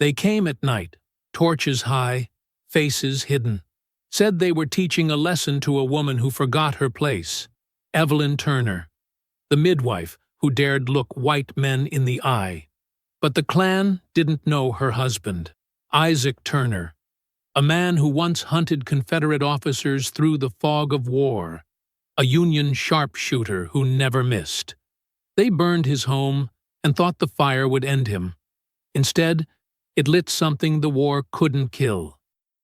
They came at night, torches high, faces hidden. Said they were teaching a lesson to a woman who forgot her place. Evelyn Turner, the midwife who dared look white men in the eye. But the Klan didn't know her husband, Isaac Turner, a man who once hunted Confederate officers through the fog of war, a Union sharpshooter who never missed. They burned his home and thought the fire would end him. Instead, it lit something the war couldn't kill.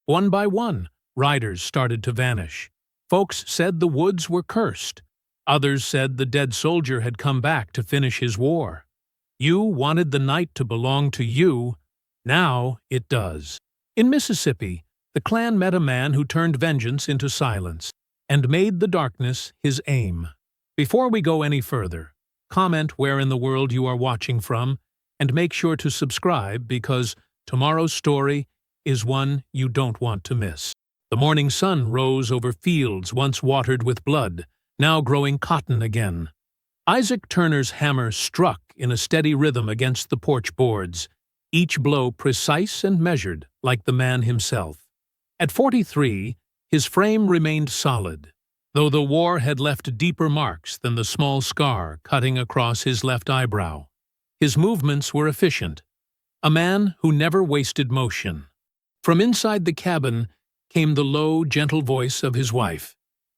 One by one, riders started to vanish. Folks said the woods were cursed. Others said the dead soldier had come back to finish his war. You wanted the night to belong to you. Now it does. In Mississippi, the Klan met a man who turned vengeance into silence and made the darkness his aim. Before we go any further, comment where in the world you are watching from and make sure to subscribe because tomorrow's story is one you don't want to miss. The morning sun rose over fields once watered with blood, now growing cotton again. Isaac Turner's hammer struck in a steady rhythm against the porch boards, each blow precise and measured like the man himself. At 43, his frame remained solid, though the war had left deeper marks than the small scar cutting across his left eyebrow. His movements were efficient, a man who never wasted motion. From inside the cabin came the low, gentle voice of his wife.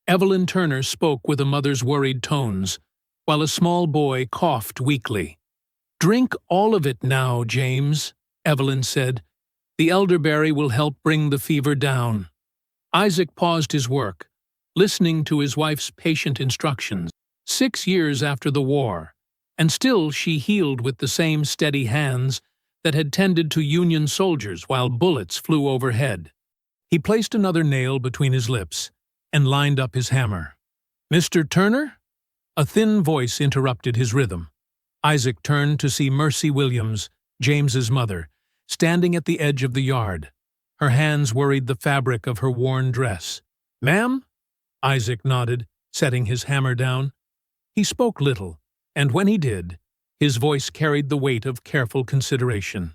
Evelyn Turner spoke with a mother's worried tones, while a small boy coughed weakly. "Drink all of it now, James," Evelyn said. "The elderberry will help bring the fever down." Isaac paused his work, listening to his wife's patient instructions. 6 years after the war, and still she healed with the same steady hands that had tended to Union soldiers while bullets flew overhead. He placed another nail between his lips and lined up his hammer. "Mr. Turner?" A thin voice interrupted his rhythm. Isaac turned to see Mercy Williams, James's mother, standing at the edge of the yard. Her hands worried the fabric of her worn dress. "Ma'am?" Isaac nodded, setting his hammer down. He spoke little, and when he did, his voice carried the weight of careful consideration.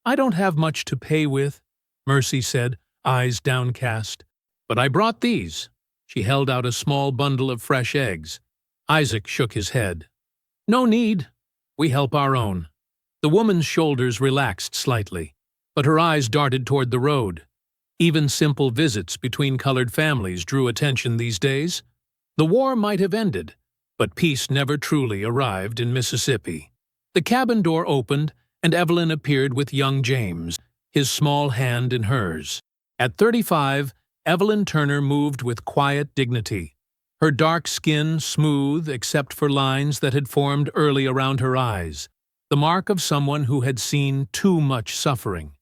"I don't have much to pay with," Mercy said, eyes downcast. "But I brought these." She held out a small bundle of fresh eggs. Isaac shook his head. "No need. We help our own." The woman's shoulders relaxed slightly, but her eyes darted toward the road. Even simple visits between colored families drew attention these days. The war might have ended, but peace never truly arrived in Mississippi. The cabin door opened, and Evelyn appeared with young James, his small hand in hers. At 35, Evelyn Turner moved with quiet dignity, her dark skin smooth except for lines that had formed early around her eyes, the mark of someone who had seen too much suffering.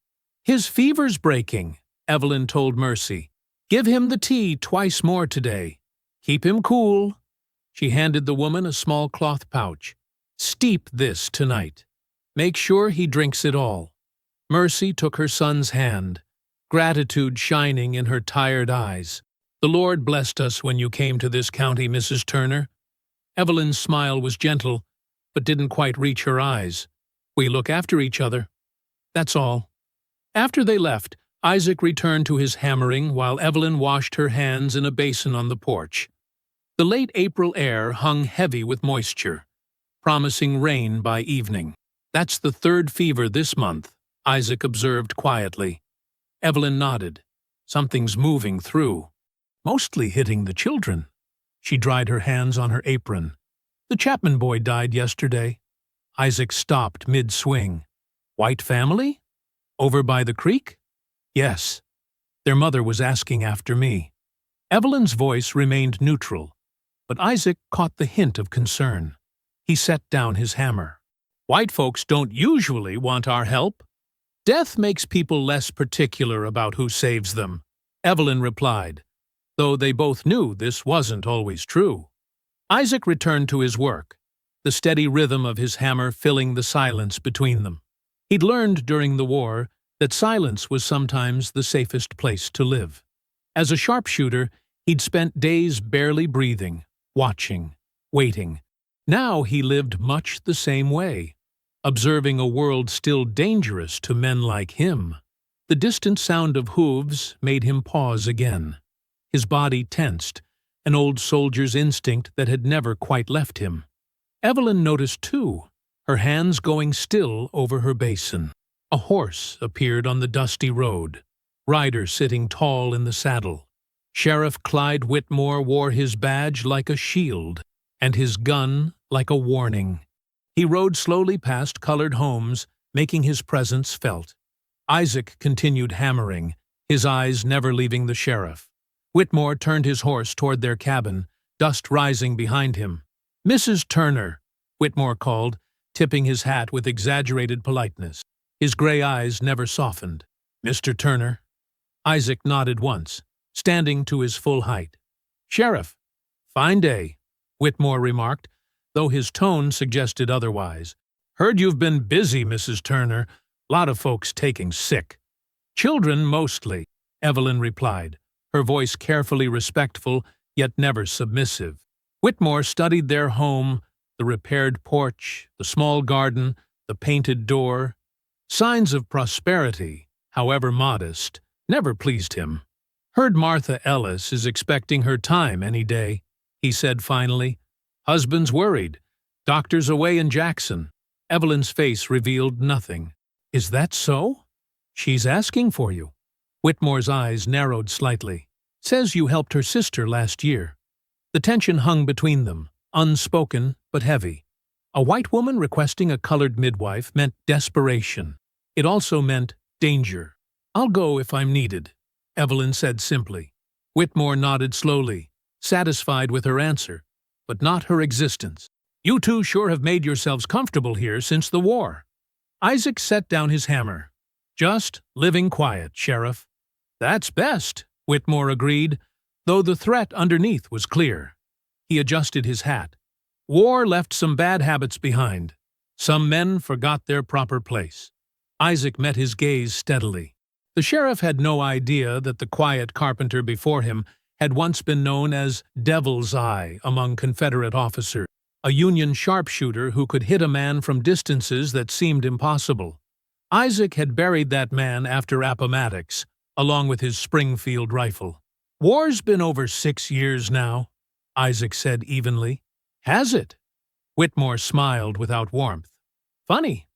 "His fever's breaking," Evelyn told Mercy. "Give him the tea twice more today. Keep him cool." She handed the woman a small cloth pouch. "Steep this tonight. Make sure he drinks it all." Mercy took her son's hand, gratitude shining in her tired eyes. "The Lord blessed us when you came to this county, Mrs. Turner." Evelyn's smile was gentle, but didn't quite reach her eyes. "We look after each other. That's all." After they left, Isaac returned to his hammering while Evelyn washed her hands in a basin on the porch. The late April air hung heavy with moisture, promising rain by evening. "That's the third fever this month," Isaac observed quietly. Evelyn nodded. "Something's moving through. Mostly hitting the children." She dried her hands on her apron. "The Chapman boy died yesterday." Isaac stopped mid-swing. "White family? Over by the creek?" "Yes. Their mother was asking after me." Evelyn's voice remained neutral, but Isaac caught the hint of concern. He set down his hammer. "White folks don't usually want our help. Death makes people less particular about who saves them," Evelyn replied, though they both knew this wasn't always true. Isaac returned to his work, the steady rhythm of his hammer filling the silence between them. He'd learned during the war that silence was sometimes the safest place to live. As a sharpshooter, he'd spent days barely breathing, watching, waiting. Now he lived much the same way, observing a world still dangerous to men like him. The distant sound of hooves made him pause again. His body tensed, an old soldier's instinct that had never quite left him. Evelyn noticed too, her hands going still over her basin. A horse appeared on the dusty road, rider sitting tall in the saddle. Sheriff Clyde Whitmore wore his badge like a shield, and his gun like a warning. He rode slowly past colored homes, making his presence felt. Isaac continued hammering, his eyes never leaving the sheriff. Whitmore turned his horse toward their cabin, dust rising behind him. "Mrs. Turner," Whitmore called, tipping his hat with exaggerated politeness. His gray eyes never softened. "Mr. Turner?" Isaac nodded once, standing to his full height. "Sheriff, fine day," Whitmore remarked, though his tone suggested otherwise. "Heard you've been busy, Mrs. Turner. Lot of folks taking sick." "Children, mostly," Evelyn replied, her voice carefully respectful, yet never submissive. Whitmore studied their home, the repaired porch, the small garden, the painted door. Signs of prosperity, however modest, never pleased him. "Heard Martha Ellis is expecting her time any day," he said finally. "Husband's worried. Doctor's away in Jackson." Evelyn's face revealed nothing. "Is that so?" "She's asking for you." Whitmore's eyes narrowed slightly. "Says you helped her sister last year." The tension hung between them, unspoken but heavy. A white woman requesting a colored midwife meant desperation. It also meant danger. "I'll go if I'm needed," Evelyn said simply. Whitmore nodded slowly, satisfied with her answer, but not her existence. "You two sure have made yourselves comfortable here since the war." Isaac set down his hammer. "Just living quiet, Sheriff." "That's best," Whitmore agreed, though the threat underneath was clear. He adjusted his hat. "War left some bad habits behind. Some men forgot their proper place." Isaac met his gaze steadily. The sheriff had no idea that the quiet carpenter before him had once been known as Devil's Eye among Confederate officers, a Union sharpshooter who could hit a man from distances that seemed impossible. Isaac had buried that man after Appomattox, along with his Springfield rifle. "War's been over 6 years now," Isaac said evenly. "Has it?" Whitmore smiled without warmth. "Funny.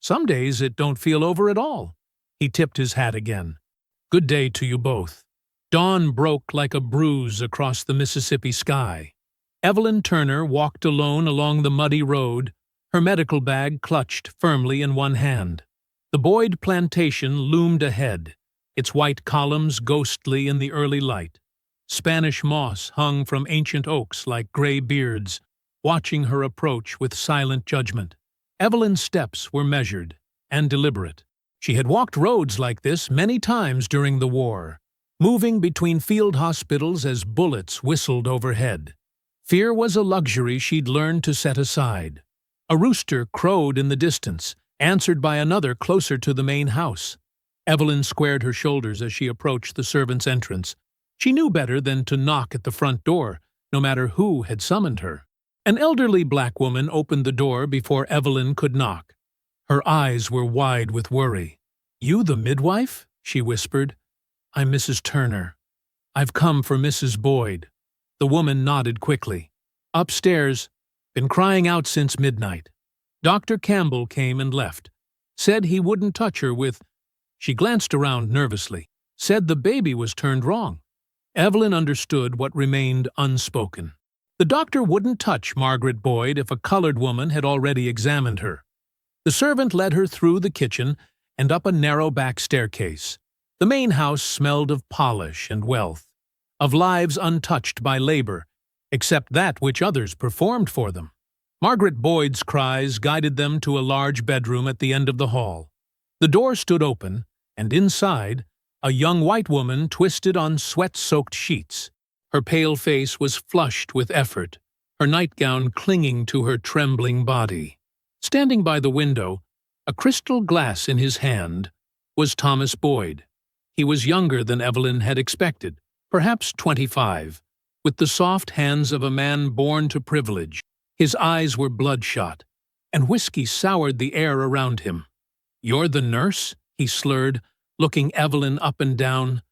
Some days it don't feel over at all." He tipped his hat again. "Good day to you both." Dawn broke like a bruise across the Mississippi sky. Evelyn Turner walked alone along the muddy road, her medical bag clutched firmly in one hand. The Boyd plantation loomed ahead, its white columns ghostly in the early light. Spanish moss hung from ancient oaks like gray beards, watching her approach with silent judgment. Evelyn's steps were measured and deliberate. She had walked roads like this many times during the war, moving between field hospitals as bullets whistled overhead. Fear was a luxury she'd learned to set aside. A rooster crowed in the distance, answered by another closer to the main house. Evelyn squared her shoulders as she approached the servants' entrance. She knew better than to knock at the front door, no matter who had summoned her. An elderly black woman opened the door before Evelyn could knock. Her eyes were wide with worry. "You the midwife?" she whispered. "I'm Mrs. Turner. I've come for Mrs. Boyd." The woman nodded quickly. "Upstairs. Been crying out since midnight. Dr. Campbell came and left. Said he wouldn't touch her with—" She glanced around nervously. "Said the baby was turned wrong." Evelyn understood what remained unspoken. The doctor wouldn't touch Margaret Boyd if a colored woman had already examined her. The servant led her through the kitchen and up a narrow back staircase. The main house smelled of polish and wealth, of lives untouched by labor, except that which others performed for them. Margaret Boyd's cries guided them to a large bedroom at the end of the hall. The door stood open, and inside, a young white woman twisted on sweat-soaked sheets. Her pale face was flushed with effort, her nightgown clinging to her trembling body. Standing by the window, a crystal glass in his hand, was Thomas Boyd. He was younger than Evelyn had expected, perhaps 25, with the soft hands of a man born to privilege. His eyes were bloodshot, and whiskey soured the air around him. "You're the nurse?" he slurred, looking Evelyn up and down.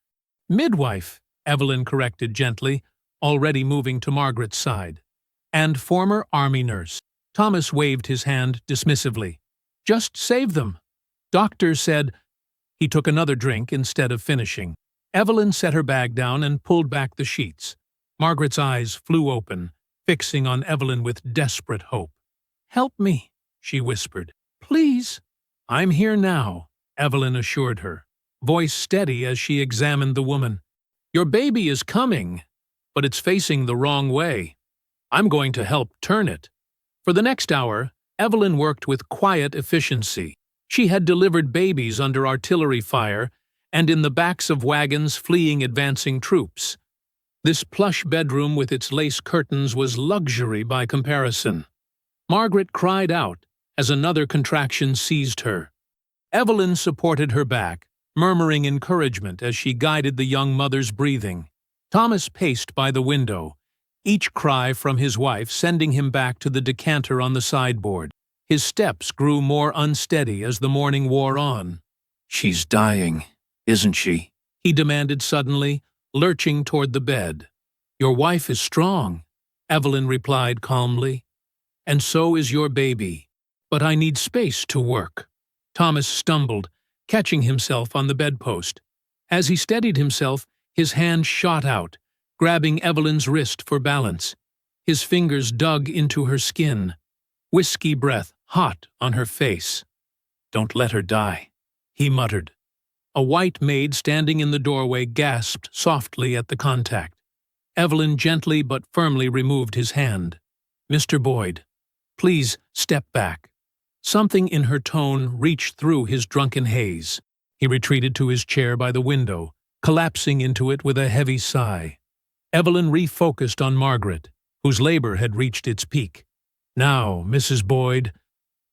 "Midwife," Evelyn corrected gently, already moving to Margaret's side. "And former army nurse." Thomas waved his hand dismissively. "Just save them." "Doctor said—" He took another drink instead of finishing. Evelyn set her bag down and pulled back the sheets. Margaret's eyes flew open, fixing on Evelyn with desperate hope. "Help me," she whispered. "Please." "I'm here now," Evelyn assured her, voice steady as she examined the woman. "Your baby is coming, but it's facing the wrong way. I'm going to help turn it." For the next hour, Evelyn worked with quiet efficiency. She had delivered babies under artillery fire and in the backs of wagons fleeing advancing troops. This plush bedroom with its lace curtains was luxury by comparison. Margaret cried out as another contraction seized her. Evelyn supported her back, murmuring encouragement as she guided the young mother's breathing. Thomas paced by the window, each cry from his wife sending him back to the decanter on the sideboard. His steps grew more unsteady as the morning wore on. "She's dying, isn't she?" he demanded suddenly, lurching toward the bed. "Your wife is strong," Evelyn replied calmly. "And so is your baby. But I need space to work." Thomas stumbled, catching himself on the bedpost. As he steadied himself, his hand shot out, grabbing Evelyn's wrist for balance. His fingers dug into her skin, whiskey breath hot on her face. "Don't let her die," he muttered. A white maid standing in the doorway gasped softly at the contact. Evelyn gently but firmly removed his hand. "Mr. Boyd, please step back." Something in her tone reached through his drunken haze. He retreated to his chair by the window, collapsing into it with a heavy sigh. Evelyn refocused on Margaret, whose labor had reached its peak. "Now, Mrs. Boyd,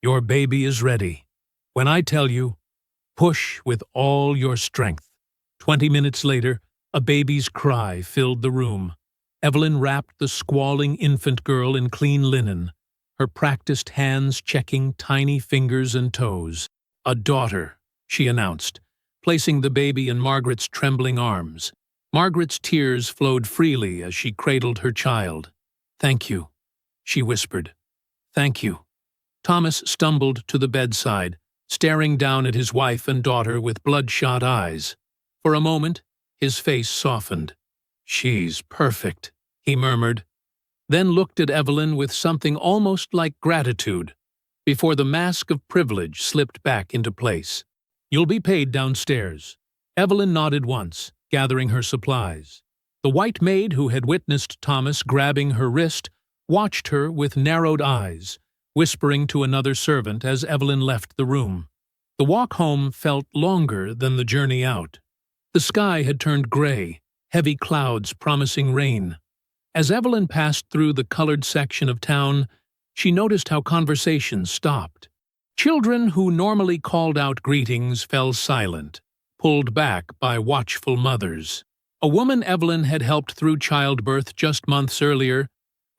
your baby is ready. When I tell you, push with all your strength." 20 minutes later, a baby's cry filled the room. Evelyn wrapped the squalling infant girl in clean linen, her practiced hands checking tiny fingers and toes. "A daughter," she announced, placing the baby in Margaret's trembling arms. Margaret's tears flowed freely as she cradled her child. "Thank you," she whispered. "Thank you." Thomas stumbled to the bedside, staring down at his wife and daughter with bloodshot eyes. For a moment, his face softened. "She's perfect," he murmured, then looked at Evelyn with something almost like gratitude, before the mask of privilege slipped back into place. "You'll be paid downstairs." Evelyn nodded once, gathering her supplies. The white maid who had witnessed Thomas grabbing her wrist watched her with narrowed eyes, whispering to another servant as Evelyn left the room. The walk home felt longer than the journey out. The sky had turned gray, heavy clouds promising rain. As Evelyn passed through the colored section of town, she noticed how conversations stopped. Children who normally called out greetings fell silent, pulled back by watchful mothers. A woman Evelyn had helped through childbirth just months earlier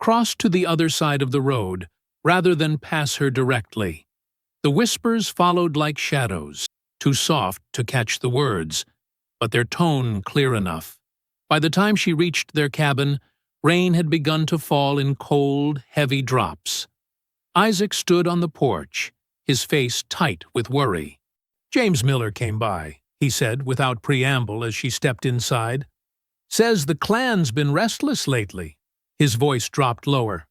crossed to the other side of the road, rather than pass her directly. The whispers followed like shadows, too soft to catch the words, but their tone clear enough. By the time she reached their cabin, rain had begun to fall in cold, heavy drops. Isaac stood on the porch, his face tight with worry. "James Miller came by," he said without preamble as she stepped inside. "Says the clan's been restless lately." His voice dropped lower.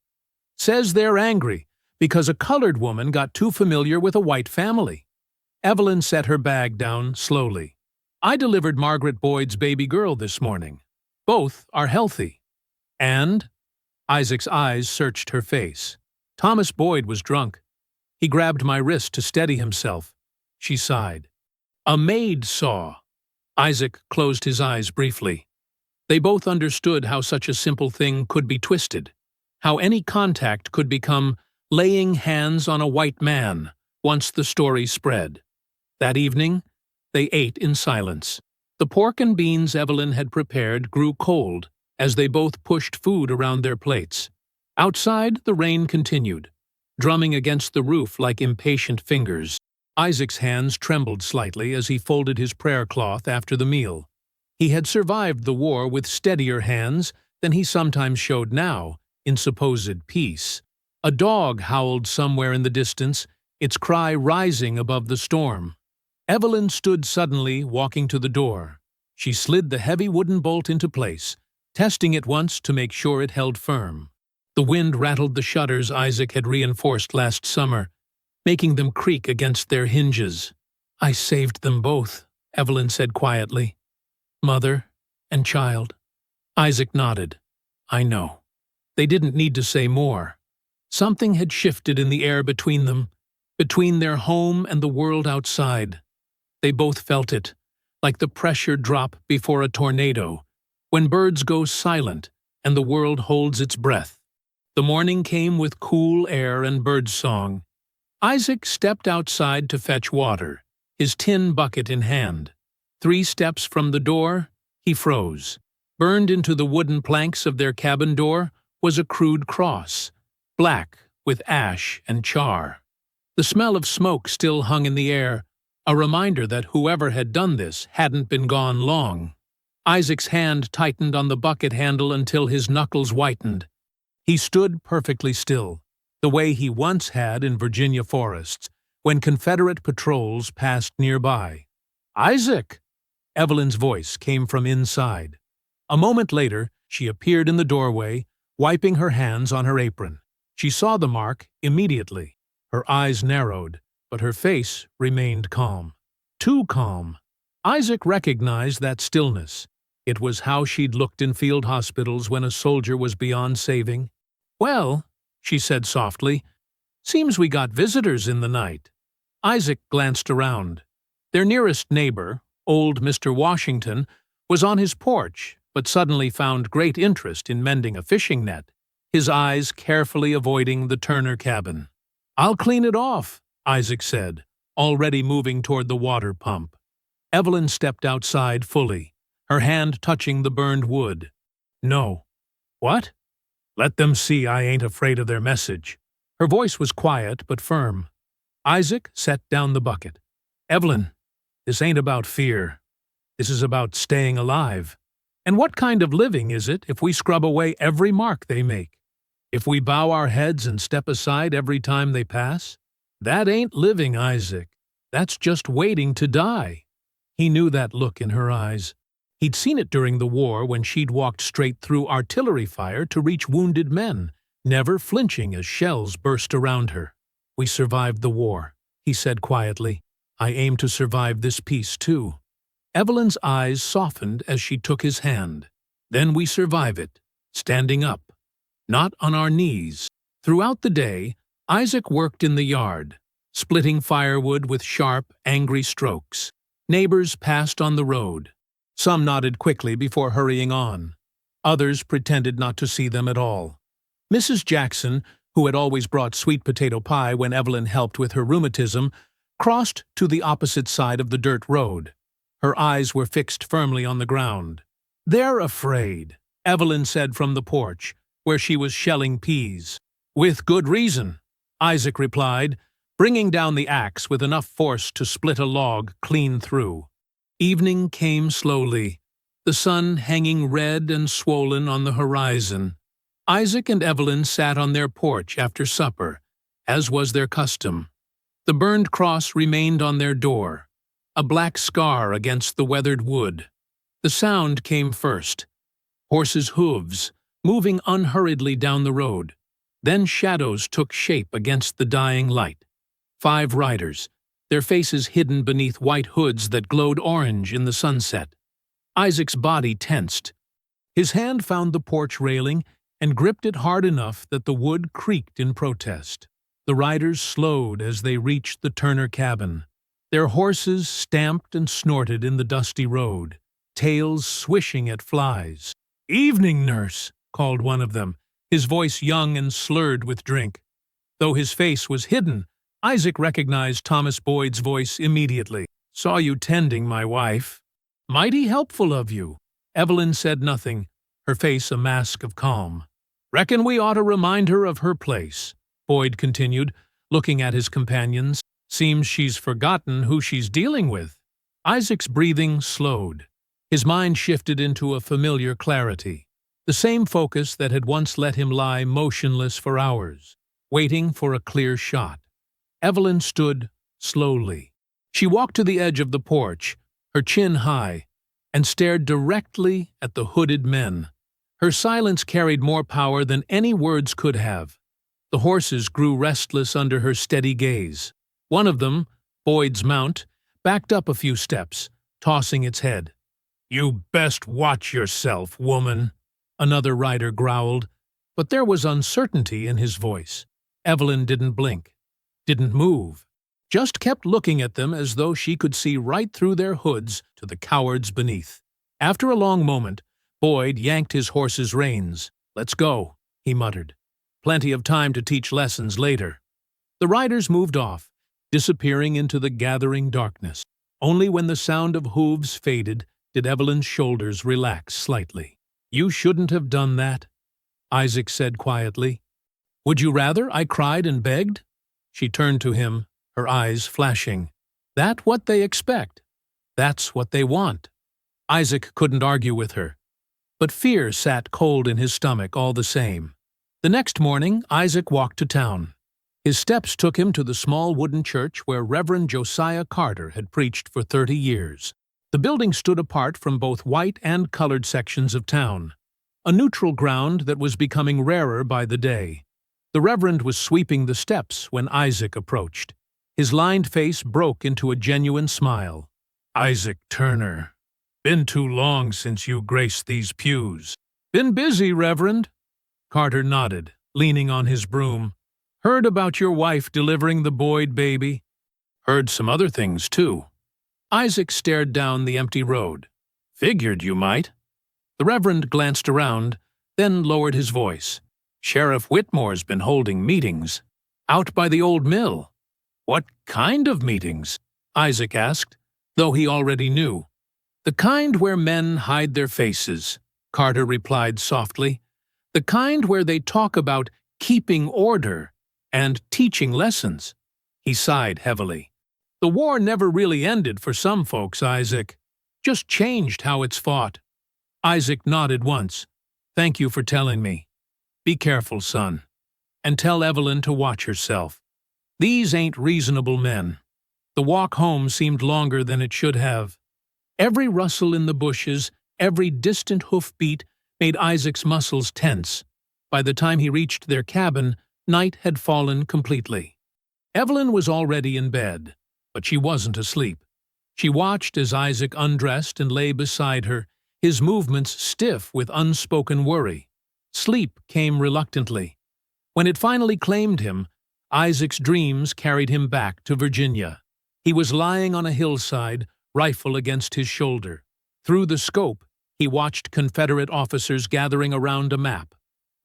"Says they're angry because a colored woman got too familiar with a white family." Evelyn set her bag down slowly. "I delivered Margaret Boyd's baby girl this morning. Both are healthy." "And?" Isaac's eyes searched her face. "Thomas Boyd was drunk. He grabbed my wrist to steady himself." She sighed. "A maid saw." Isaac closed his eyes briefly. They both understood how such a simple thing could be twisted, how any contact could become laying hands on a white man once the story spread. That evening, they ate in silence. The pork and beans Evelyn had prepared grew cold as they both pushed food around their plates. Outside, the rain continued. drumming against the roof like impatient fingers. Isaac's hands trembled slightly as he folded his prayer cloth after the meal. He had survived the war with steadier hands than he sometimes showed now, in supposed peace. A dog howled somewhere in the distance, its cry rising above the storm. Evelyn stood suddenly, walking to the door. She slid the heavy wooden bolt into place, testing it once to make sure it held firm. The wind rattled the shutters Isaac had reinforced last summer, making them creak against their hinges. "I saved them both," Evelyn said quietly. "Mother and child." Isaac nodded. "I know." They didn't need to say more. Something had shifted in the air between them, between their home and the world outside. They both felt it, like the pressure drop before a tornado, when birds go silent and the world holds its breath. The morning came with cool air and birdsong. Isaac stepped outside to fetch water, his tin bucket in hand. 3 steps from the door, he froze. Burned into the wooden planks of their cabin door was a crude cross, black with ash and char. The smell of smoke still hung in the air, a reminder that whoever had done this hadn't been gone long. Isaac's hand tightened on the bucket handle until his knuckles whitened. He stood perfectly still, the way he once had in Virginia forests, when Confederate patrols passed nearby. "Isaac!" Evelyn's voice came from inside. A moment later, she appeared in the doorway, wiping her hands on her apron. She saw the mark immediately. Her eyes narrowed, but her face remained calm. Too calm. Isaac recognized that stillness. It was how she'd looked in field hospitals when a soldier was beyond saving. "Well," she said softly, "seems we got visitors in the night." Isaac glanced around. Their nearest neighbor, old Mr. Washington, was on his porch, but suddenly found great interest in mending a fishing net, his eyes carefully avoiding the Turner cabin. "I'll clean it off," Isaac said, already moving toward the water pump. Evelyn stepped outside fully, her hand touching the burned wood. "No." "What?" "Let them see I ain't afraid of their message." Her voice was quiet but firm. Isaac set down the bucket. "Evelyn, this ain't about fear. This is about staying alive. And what kind of living is it if we scrub away every mark they make? If we bow our heads and step aside every time they pass? That ain't living, Isaac. That's just waiting to die." He knew that look in her eyes. He'd seen it during the war when she'd walked straight through artillery fire to reach wounded men, never flinching as shells burst around her. "We survived the war," he said quietly. "I aim to survive this peace, too." Evelyn's eyes softened as she took his hand. "Then we survive it, standing up, not on our knees." Throughout the day, Isaac worked in the yard, splitting firewood with sharp, angry strokes. Neighbors passed on the road. Some nodded quickly before hurrying on. Others pretended not to see them at all. Mrs. Jackson, who had always brought sweet potato pie when Evelyn helped with her rheumatism, crossed to the opposite side of the dirt road. Her eyes were fixed firmly on the ground. "They're afraid," Evelyn said from the porch, where she was shelling peas. "With good reason," Isaac replied, bringing down the axe with enough force to split a log clean through. Evening came slowly, the sun hanging red and swollen on the horizon. Isaac and Evelyn sat on their porch after supper, as was their custom. The burned cross remained on their door, a black scar against the weathered wood. The sound came first, horses' hooves, moving unhurriedly down the road. Then shadows took shape against the dying light. 5 riders, their faces hidden beneath white hoods that glowed orange in the sunset. Isaac's body tensed. His hand found the porch railing and gripped it hard enough that the wood creaked in protest. The riders slowed as they reached the Turner cabin. Their horses stamped and snorted in the dusty road, tails swishing at flies. "Evening, nurse," called one of them, his voice young and slurred with drink. Though his face was hidden, Isaac recognized Thomas Boyd's voice immediately. "Saw you tending my wife." "Mighty helpful of you." Evelyn said nothing, her face a mask of calm. "Reckon we ought to remind her of her place. Boyd continued, looking at his companions. Seems she's forgotten who she's dealing with. Isaac's breathing slowed. His mind shifted into a familiar clarity, the same focus that had once let him lie motionless for hours, waiting for a clear shot. Evelyn stood slowly. She walked to the edge of the porch, her chin high, and stared directly at the hooded men. Her silence carried more power than any words could have. The horses grew restless under her steady gaze. One of them, Boyd's mount, backed up a few steps, tossing its head. "You best watch yourself, woman," another rider growled, but there was uncertainty in his voice. Evelyn didn't blink, didn't move, just kept looking at them as though she could see right through their hoods to the cowards beneath. After a long moment, Boyd yanked his horse's reins. "Let's go," he muttered. "Plenty of time to teach lessons later." The riders moved off, disappearing into the gathering darkness. Only when the sound of hooves faded did Evelyn's shoulders relax slightly. "You shouldn't have done that," Isaac said quietly. "Would you rather I cried and begged?" She turned to him, her eyes flashing. "That what they expect? That's what they want." Isaac couldn't argue with her, but fear sat cold in his stomach all the same. The next morning, Isaac walked to town. His steps took him to the small wooden church where Reverend Josiah Carter had preached for 30 years. The building stood apart from both white and colored sections of town, a neutral ground that was becoming rarer by the day. The Reverend was sweeping the steps when Isaac approached. His lined face broke into a genuine smile. "Isaac Turner, been too long since you graced these pews." "Been busy, Reverend." Carter nodded, leaning on his broom. "Heard about your wife delivering the Boyd baby." "Heard some other things, too." Isaac stared down the empty road. "Figured you might." The Reverend glanced around, then lowered his voice. "Sheriff Whitmore's been holding meetings. Out by the old mill." "What kind of meetings?" Isaac asked, though he already knew. "The kind where men hide their faces," Carter replied softly. "The kind where they talk about keeping order and teaching lessons." He sighed heavily. "The war never really ended for some folks, Isaac. Just changed how it's fought." Isaac nodded once. "Thank you for telling me. Be careful, son. And tell Evelyn to watch herself. These ain't reasonable men." The walk home seemed longer than it should have. Every rustle in the bushes, every distant hoofbeat made Isaac's muscles tense. By the time he reached their cabin, night had fallen completely. Evelyn was already in bed, but she wasn't asleep. She watched as Isaac undressed and lay beside her, his movements stiff with unspoken worry. Sleep came reluctantly. When it finally claimed him, Isaac's dreams carried him back to Virginia. He was lying on a hillside, rifle against his shoulder. Through the scope, he watched Confederate officers gathering around a map.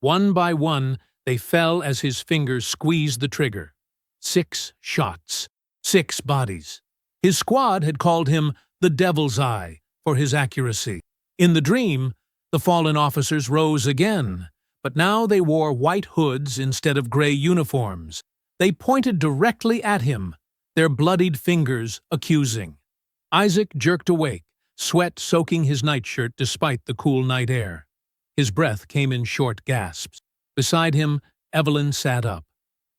One by one, they fell as his fingers squeezed the trigger. 6 shots, 6 bodies. His squad had called him the Devil's Eye for his accuracy. In the dream, the fallen officers rose again, but now they wore white hoods instead of gray uniforms. They pointed directly at him, their bloodied fingers accusing. Isaac jerked awake, sweat soaking his nightshirt despite the cool night air. His breath came in short gasps. Beside him, Evelyn sat up.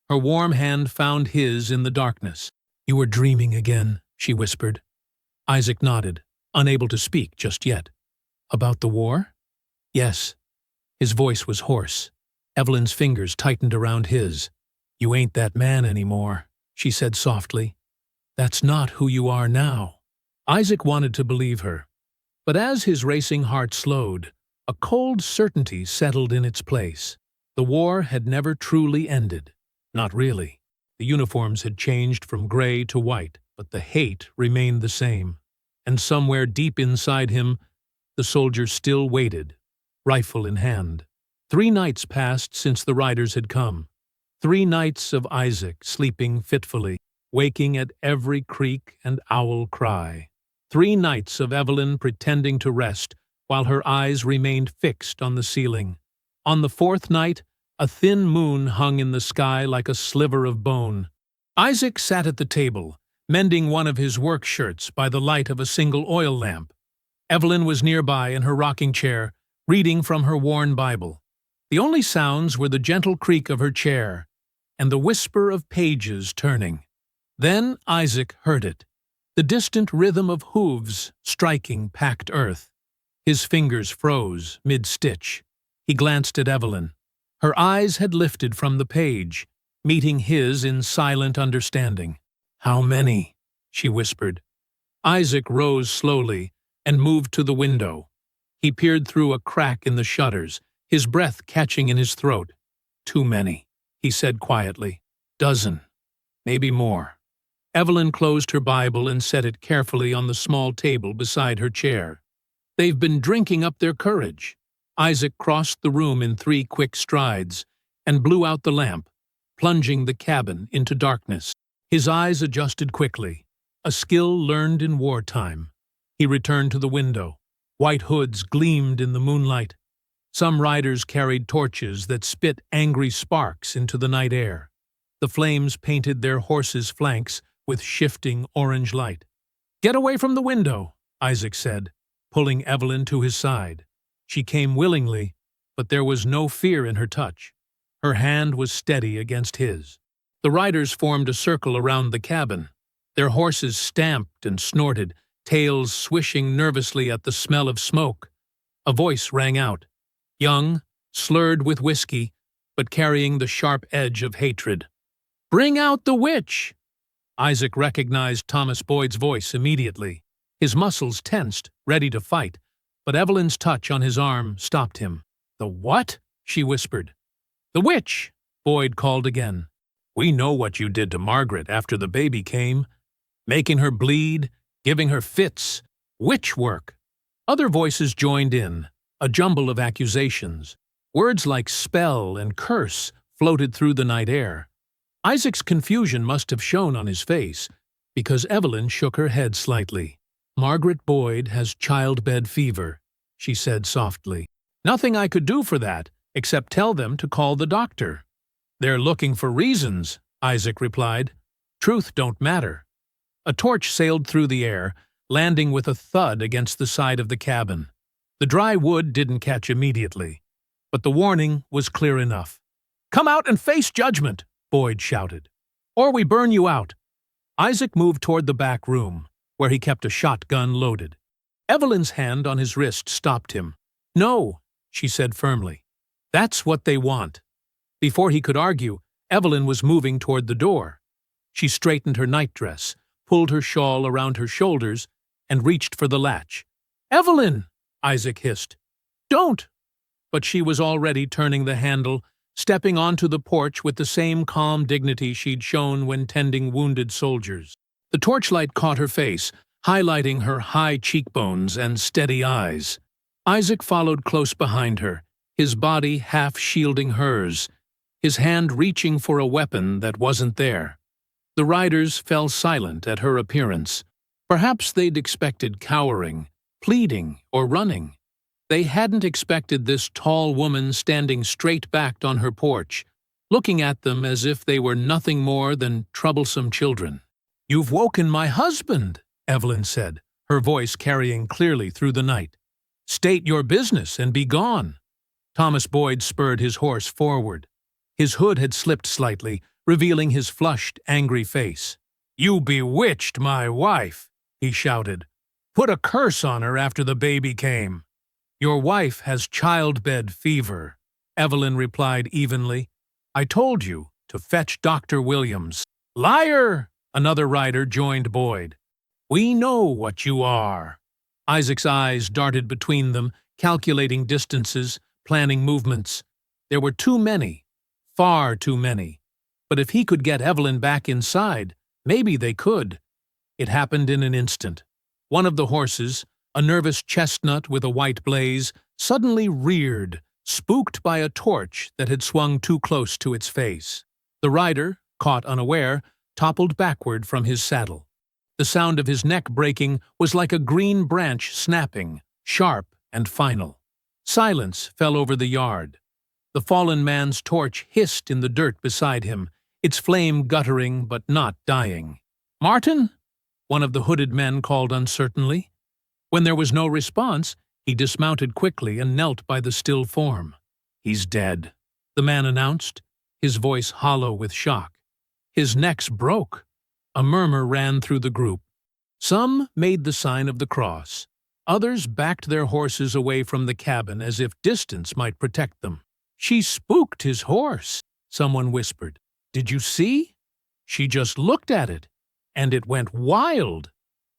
Her warm hand found his in the darkness. "You were dreaming again," she whispered. Isaac nodded, unable to speak just yet. "About the war?" "Yes." His voice was hoarse. Evelyn's fingers tightened around his. "You ain't that man anymore," she said softly. "That's not who you are now." Isaac wanted to believe her. But as his racing heart slowed, a cold certainty settled in its place. The war had never truly ended. Not really. The uniforms had changed from gray to white, but the hate remained the same. And somewhere deep inside him, the soldier still waited, rifle in hand. 3 nights passed since the riders had come. 3 nights of Isaac sleeping fitfully, waking at every creak and owl cry. 3 nights of Evelyn pretending to rest while her eyes remained fixed on the ceiling. On the 4th night, A thin moon hung in the sky like a sliver of bone. Isaac sat at the table, mending one of his work shirts by the light of a single oil lamp. Evelyn was nearby in her rocking chair, reading from her worn Bible. The only sounds were the gentle creak of her chair and the whisper of pages turning. Then Isaac heard it, the distant rhythm of hooves striking packed earth. His fingers froze mid-stitch. He glanced at Evelyn. Her eyes had lifted from the page, meeting his in silent understanding. "How many?" she whispered. Isaac rose slowly and moved to the window. He peered through a crack in the shutters, his breath catching in his throat. "Too many," he said quietly. "Dozen. Maybe more." Evelyn closed her Bible and set it carefully on the small table beside her chair. "They've been drinking up their courage." Isaac crossed the room in 3 quick strides and blew out the lamp, plunging the cabin into darkness. His eyes adjusted quickly, a skill learned in wartime. He returned to the window. White hoods gleamed in the moonlight. Some riders carried torches that spit angry sparks into the night air. The flames painted their horses' flanks with shifting orange light. "Get away from the window," Isaac said, pulling Evelyn to his side. She came willingly, but there was no fear in her touch. Her hand was steady against his. The riders formed a circle around the cabin. Their horses stamped and snorted, tails swishing nervously at the smell of smoke. A voice rang out, young, slurred with whiskey, but carrying the sharp edge of hatred. "Bring out the witch!" Isaac recognized Thomas Boyd's voice immediately. His muscles tensed, ready to fight, but Evelyn's touch on his arm stopped him. "The what?" she whispered. "The witch," Boyd called again. "We know what you did to Margaret after the baby came. Making her bleed, giving her fits. Witch work." Other voices joined in, a jumble of accusations. Words like spell and curse floated through the night air. Isaac's confusion must have shown on his face, because Evelyn shook her head slightly. "Margaret Boyd has childbed fever," she said softly. "Nothing I could do for that, except tell them to call the doctor." "They're looking for reasons," Isaac replied. "Truth don't matter." A torch sailed through the air, landing with a thud against the side of the cabin. The dry wood didn't catch immediately, but the warning was clear enough. "Come out and face judgment," Boyd shouted, "or we burn you out." Isaac moved toward the back room, where he kept a shotgun loaded. Evelyn's hand on his wrist stopped him. "No," she said firmly. "That's what they want." Before he could argue, Evelyn was moving toward the door. She straightened her nightdress, pulled her shawl around her shoulders, and reached for the latch. "Evelyn!" Isaac hissed. "Don't!" But she was already turning the handle, stepping onto the porch with the same calm dignity she'd shown when tending wounded soldiers. The torchlight caught her face, highlighting her high cheekbones and steady eyes. Isaac followed close behind her, his body half shielding hers, his hand reaching for a weapon that wasn't there. The riders fell silent at her appearance. Perhaps they'd expected cowering, pleading, or running. They hadn't expected this tall woman standing straight-backed on her porch, looking at them as if they were nothing more than troublesome children. "You've woken my husband," Evelyn said, her voice carrying clearly through the night. "State your business and be gone." Thomas Boyd spurred his horse forward. His hood had slipped slightly, revealing his flushed, angry face. "You bewitched my wife," he shouted. "Put a curse on her after the baby came." "Your wife has childbed fever," Evelyn replied evenly. "I told you to fetch Dr. Williams." "Liar!" Another rider joined Boyd. "We know what you are." Isaac's eyes darted between them, calculating distances, planning movements. There were too many, far too many. But if he could get Evelyn back inside, maybe they could. It happened in an instant. One of the horses, a nervous chestnut with a white blaze, suddenly reared, spooked by a torch that had swung too close to its face. The rider, caught unaware, toppled backward from his saddle. The sound of his neck breaking was like a green branch snapping, sharp and final. Silence fell over the yard. The fallen man's torch hissed in the dirt beside him, its flame guttering but not dying. "Martin?" one of the hooded men called uncertainly. When there was no response, he dismounted quickly and knelt by the still form. "He's dead," the man announced, his voice hollow with shock. "His neck's broke." A murmur ran through the group. Some made the sign of the cross. Others backed their horses away from the cabin as if distance might protect them. "She spooked his horse," someone whispered. "Did you see? She just looked at it, and it went wild."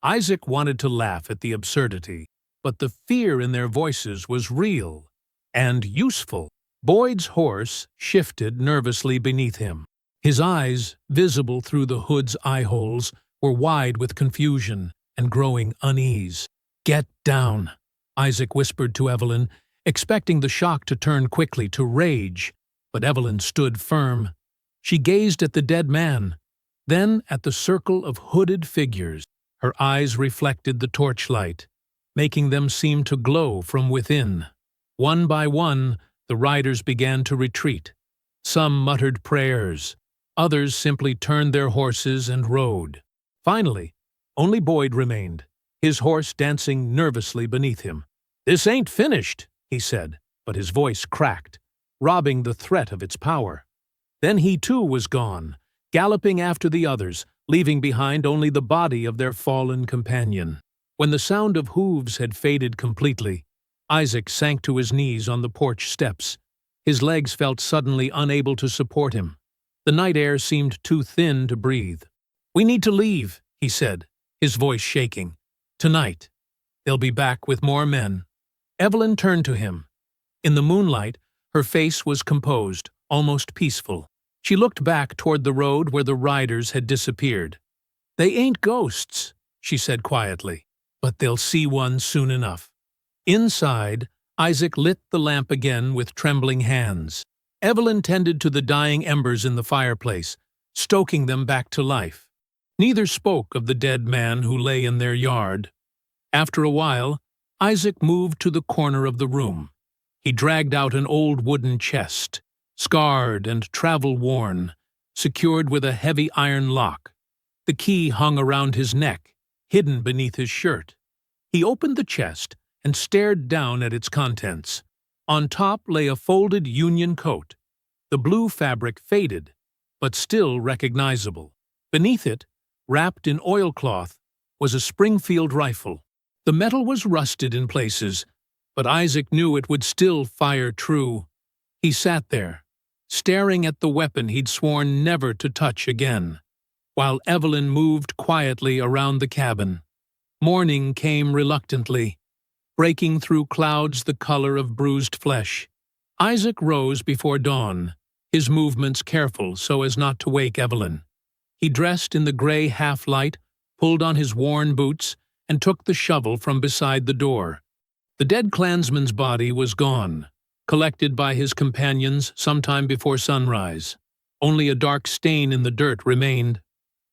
Isaac wanted to laugh at the absurdity, but the fear in their voices was real and useful. Boyd's horse shifted nervously beneath him. His eyes, visible through the hood's eye-holes, were wide with confusion and growing unease. "Get down," Isaac whispered to Evelyn, expecting the shock to turn quickly to rage, but Evelyn stood firm. She gazed at the dead man, then at the circle of hooded figures. Her eyes reflected the torchlight, making them seem to glow from within. One by one, the riders began to retreat. Some muttered prayers. Others simply turned their horses and rode. Finally, only Boyd remained, his horse dancing nervously beneath him. "This ain't finished," he said, but his voice cracked, robbing the threat of its power. Then he too was gone, galloping after the others, leaving behind only the body of their fallen companion. When the sound of hooves had faded completely, Isaac sank to his knees on the porch steps. His legs felt suddenly unable to support him. The night air seemed too thin to breathe. "We need to leave," he said, his voice shaking. "Tonight. They'll be back with more men." Evelyn turned to him. In the moonlight, her face was composed, almost peaceful. She looked back toward the road where the riders had disappeared. "They ain't ghosts," she said quietly, "but they'll see one soon enough." Inside, Isaac lit the lamp again with trembling hands. Evelyn tended to the dying embers in the fireplace, stoking them back to life. Neither spoke of the dead man who lay in their yard. After a while, Isaac moved to the corner of the room. He dragged out an old wooden chest, scarred and travel-worn, secured with a heavy iron lock. The key hung around his neck, hidden beneath his shirt. He opened the chest and stared down at its contents. On top lay a folded Union coat, the blue fabric faded, but still recognizable. Beneath it, wrapped in oilcloth, was a Springfield rifle. The metal was rusted in places, but Isaac knew it would still fire true. He sat there, staring at the weapon he'd sworn never to touch again, while Evelyn moved quietly around the cabin. Morning came reluctantly, breaking through clouds the color of bruised flesh. Isaac rose before dawn, his movements careful so as not to wake Evelyn. He dressed in the gray half-light, pulled on his worn boots, and took the shovel from beside the door. The dead clansman's body was gone, collected by his companions sometime before sunrise. Only a dark stain in the dirt remained.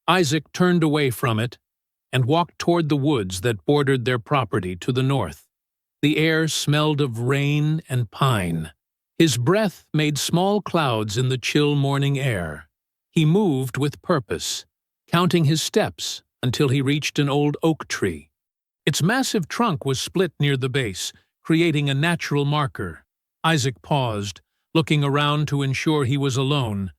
Isaac turned away from it and walked toward the woods that bordered their property to the north. The air smelled of rain and pine. His breath made small clouds in the chill morning air. He moved with purpose, counting his steps until he reached an old oak tree. Its massive trunk was split near the base, creating a natural marker. Isaac paused, looking around to ensure he was alone,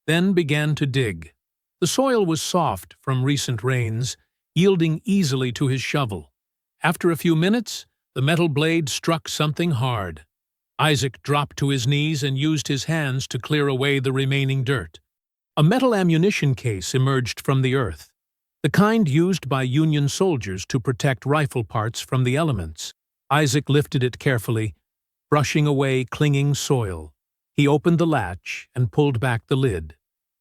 then began to dig. The soil was soft from recent rains, yielding easily to his shovel. After a few minutes, the metal blade struck something hard. Isaac dropped to his knees and used his hands to clear away the remaining dirt. A metal ammunition case emerged from the earth, the kind used by Union soldiers to protect rifle parts from the elements. Isaac lifted it carefully, brushing away clinging soil. He opened the latch and pulled back the lid.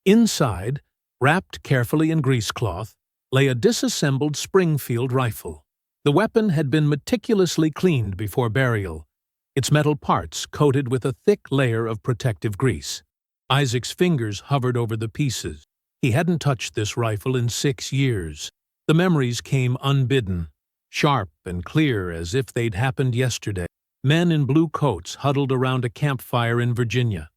Inside, wrapped carefully in greasecloth, lay a disassembled Springfield rifle. The weapon had been meticulously cleaned before burial, its metal parts coated with a thick layer of protective grease. Isaac's fingers hovered over the pieces. He hadn't touched this rifle in 6 years. The memories came unbidden, sharp and clear as if they'd happened yesterday. Men in blue coats huddled around a campfire in Virginia,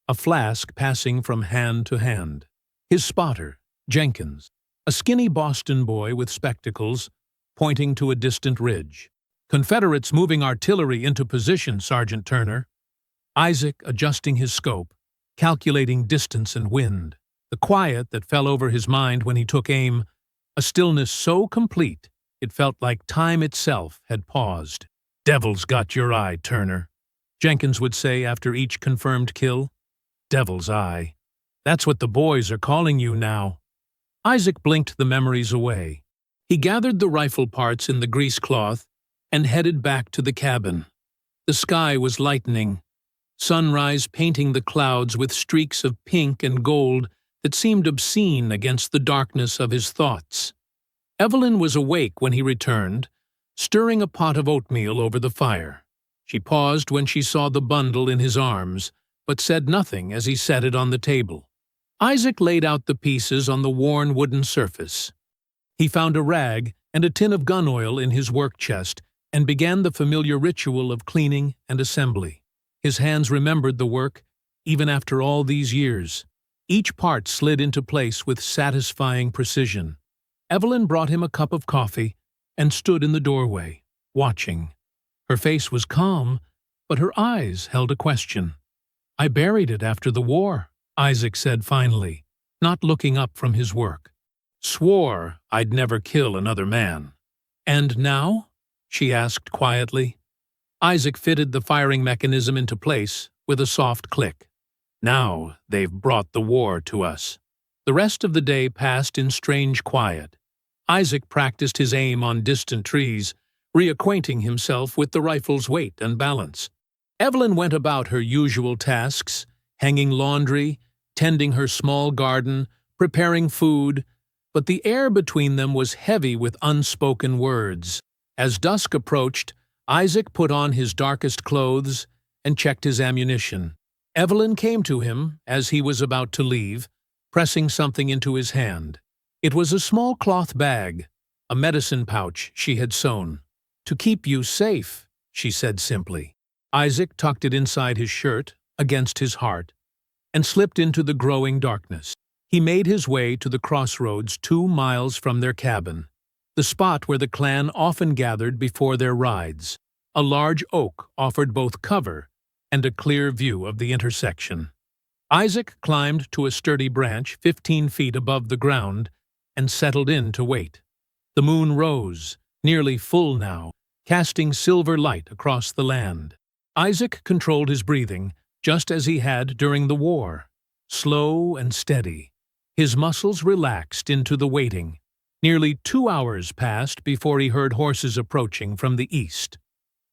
a flask passing from hand to hand. His spotter, Jenkins, a skinny Boston boy with spectacles, pointing to a distant ridge. "Confederates moving artillery into position, Sergeant Turner." Isaac adjusting his scope, calculating distance and wind. The quiet that fell over his mind when he took aim, a stillness so complete it felt like time itself had paused. "Devil's got your eye, Turner," Jenkins would say after each confirmed kill. "Devil's eye. That's what the boys are calling you now." Isaac blinked the memories away. He gathered the rifle parts in the grease cloth and headed back to the cabin. The sky was lightening, sunrise painting the clouds with streaks of pink and gold that seemed obscene against the darkness of his thoughts. Evelyn was awake when he returned, stirring a pot of oatmeal over the fire. She paused when she saw the bundle in his arms, but said nothing as he set it on the table. Isaac laid out the pieces on the worn wooden surface. He found a rag and a tin of gun oil in his work chest and began the familiar ritual of cleaning and assembly. His hands remembered the work, even after all these years. Each part slid into place with satisfying precision. Evelyn brought him a cup of coffee and stood in the doorway, watching. Her face was calm, but her eyes held a question. "I buried it after the war," Isaac said finally, not looking up from his work. "Swore I'd never kill another man." "And now?" she asked quietly. Isaac fitted the firing mechanism into place with a soft click. "Now they've brought the war to us." The rest of the day passed in strange quiet. Isaac practiced his aim on distant trees, reacquainting himself with the rifle's weight and balance. Evelyn went about her usual tasks, hanging laundry, tending her small garden, preparing food, but the air between them was heavy with unspoken words. As dusk approached, Isaac put on his darkest clothes and checked his ammunition. Evelyn came to him as he was about to leave, pressing something into his hand. It was a small cloth bag, a medicine pouch she had sewn. "To keep you safe," she said simply. Isaac tucked it inside his shirt, against his heart, and slipped into the growing darkness. He made his way to the crossroads 2 miles from their cabin, the spot where the clan often gathered before their rides. A large oak offered both cover and a clear view of the intersection. Isaac climbed to a sturdy branch 15 feet above the ground and settled in to wait. The moon rose, nearly full now, casting silver light across the land. Isaac controlled his breathing, just as he had during the war, slow and steady. His muscles relaxed into the waiting. Nearly 2 hours passed before he heard horses approaching from the east.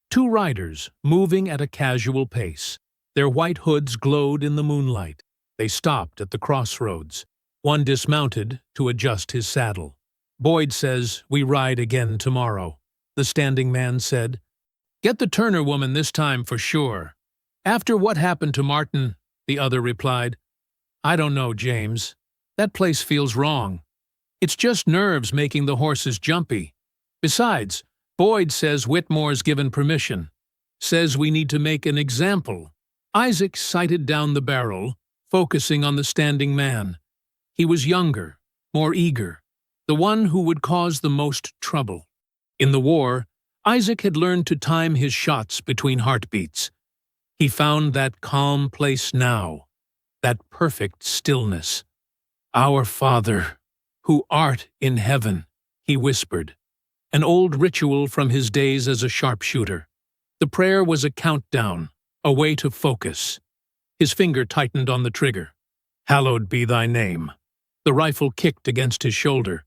2 riders, moving at a casual pace. Their white hoods glowed in the moonlight. They stopped at the crossroads. One dismounted to adjust his saddle. "Boyd says we ride again tomorrow," the standing man said. "Get the Turner woman this time for sure." "After what happened to Martin," the other replied. "I don't know, James. That place feels wrong. It's just nerves making the horses jumpy. Besides, Boyd says Whitmore's given permission. Says we need to make an example." Isaac sighted down the barrel, focusing on the standing man. He was younger, more eager, the one who would cause the most trouble. In the war, Isaac had learned to time his shots between heartbeats. He found that calm place now, that perfect stillness. "Our Father, who art in heaven," he whispered, an old ritual from his days as a sharpshooter. The prayer was a countdown, a way to focus. His finger tightened on the trigger. "Hallowed be thy name." The rifle kicked against his shoulder.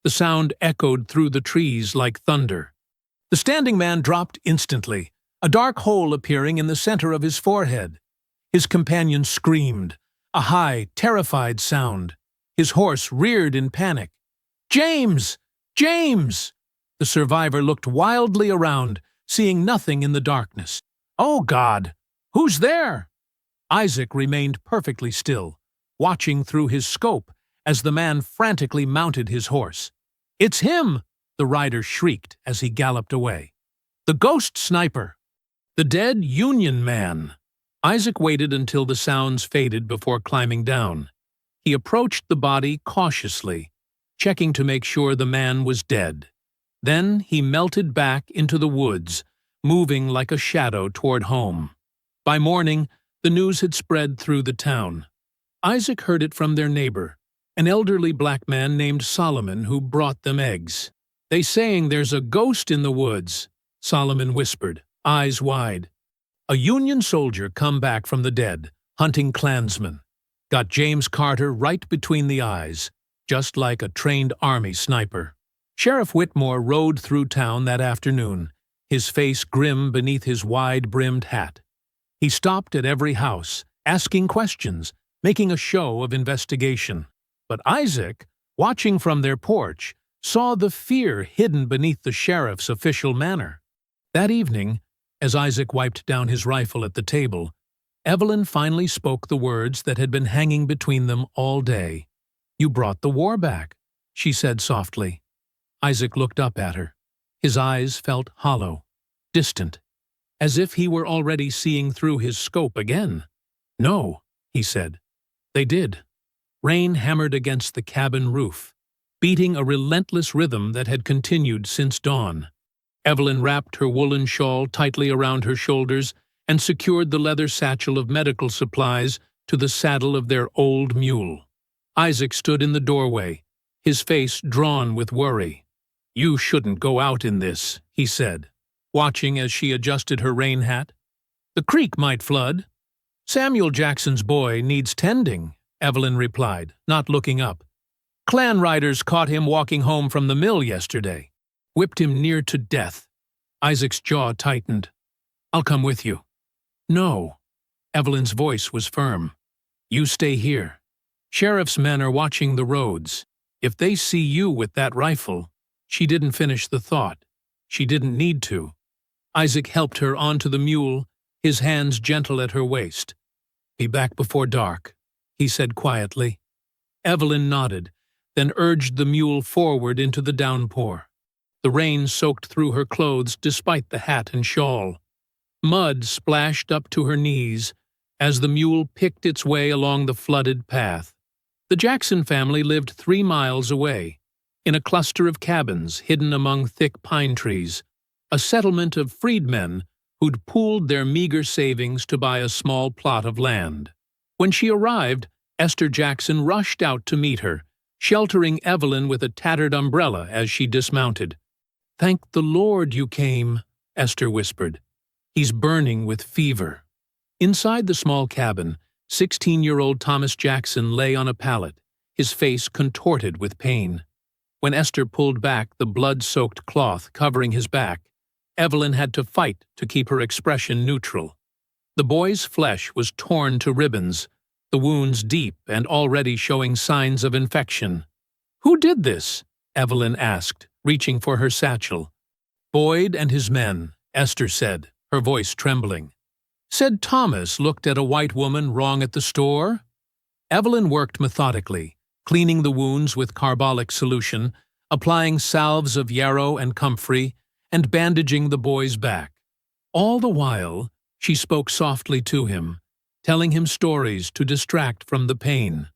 The sound echoed through the trees like thunder. The standing man dropped instantly, a dark hole appearing in the center of his forehead. His companion screamed, a high, terrified sound. His horse reared in panic. "James! James!" The survivor looked wildly around, seeing nothing in the darkness. "Oh, God! Who's there?" Isaac remained perfectly still, watching through his scope as the man frantically mounted his horse. "It's him!" the rider shrieked as he galloped away. "The ghost sniper!" The dead Union man! Isaac waited until the sounds faded before climbing down. He approached the body cautiously, checking to make sure the man was dead. Then he melted back into the woods, moving like a shadow toward home. By morning, the news had spread through the town. Isaac heard it from their neighbor, an elderly black man named Solomon who brought them eggs. "They saying there's a ghost in the woods," Solomon whispered, eyes wide. "A Union soldier come back from the dead, hunting Klansmen. Got James Carter right between the eyes, just like a trained army sniper." Sheriff Whitmore rode through town that afternoon, his face grim beneath his wide-brimmed hat. He stopped at every house, asking questions, making a show of investigation. But Isaac, watching from their porch, saw the fear hidden beneath the sheriff's official manner. That evening, as Isaac wiped down his rifle at the table, Evelyn finally spoke the words that had been hanging between them all day. "You brought the war back," she said softly. Isaac looked up at her. His eyes felt hollow, distant, as if he were already seeing through his scope again. "No," he said. "They did." Rain hammered against the cabin roof, beating a relentless rhythm that had continued since dawn. Evelyn wrapped her woolen shawl tightly around her shoulders and secured the leather satchel of medical supplies to the saddle of their old mule. Isaac stood in the doorway, his face drawn with worry. "You shouldn't go out in this," he said, watching as she adjusted her rain hat. "The creek might flood." "Samuel Jackson's boy needs tending," Evelyn replied, not looking up. "Klan riders caught him walking home from the mill yesterday. Whipped him near to death." Isaac's jaw tightened. "I'll come with you." "No." Evelyn's voice was firm. "You stay here. Sheriff's men are watching the roads. If they see you with that rifle—" She didn't finish the thought. She didn't need to. Isaac helped her onto the mule, his hands gentle at her waist. "Be back before dark," he said quietly. Evelyn nodded, then urged the mule forward into the downpour. The rain soaked through her clothes despite the hat and shawl. Mud splashed up to her knees as the mule picked its way along the flooded path. The Jackson family lived 3 miles away, in a cluster of cabins hidden among thick pine trees, a settlement of freedmen who'd pooled their meager savings to buy a small plot of land. When she arrived, Esther Jackson rushed out to meet her, sheltering Evelyn with a tattered umbrella as she dismounted. "Thank the Lord you came," Esther whispered. "He's burning with fever." Inside the small cabin, 16-year-old Thomas Jackson lay on a pallet, his face contorted with pain. When Esther pulled back the blood-soaked cloth covering his back, Evelyn had to fight to keep her expression neutral. The boy's flesh was torn to ribbons, the wounds deep and already showing signs of infection. "Who did this?" Evelyn asked, reaching for her satchel. "Boyd and his men," Esther said, her voice trembling. "Said Thomas looked at a white woman wrong at the store?" Evelyn worked methodically, cleaning the wounds with carbolic solution, applying salves of yarrow and comfrey, and bandaging the boy's back. All the while, she spoke softly to him, telling him stories to distract from the pain.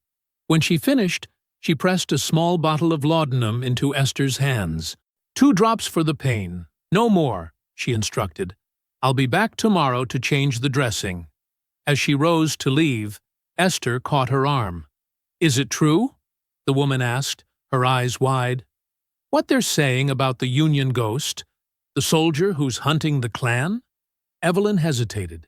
When she finished, she pressed a small bottle of laudanum into Esther's hands. "2 drops for the pain. No more," she instructed. "I'll be back tomorrow to change the dressing." As she rose to leave, Esther caught her arm. "Is it true?" the woman asked, her eyes wide. "What they're saying about the Union ghost? The soldier who's hunting the Klan?" Evelyn hesitated,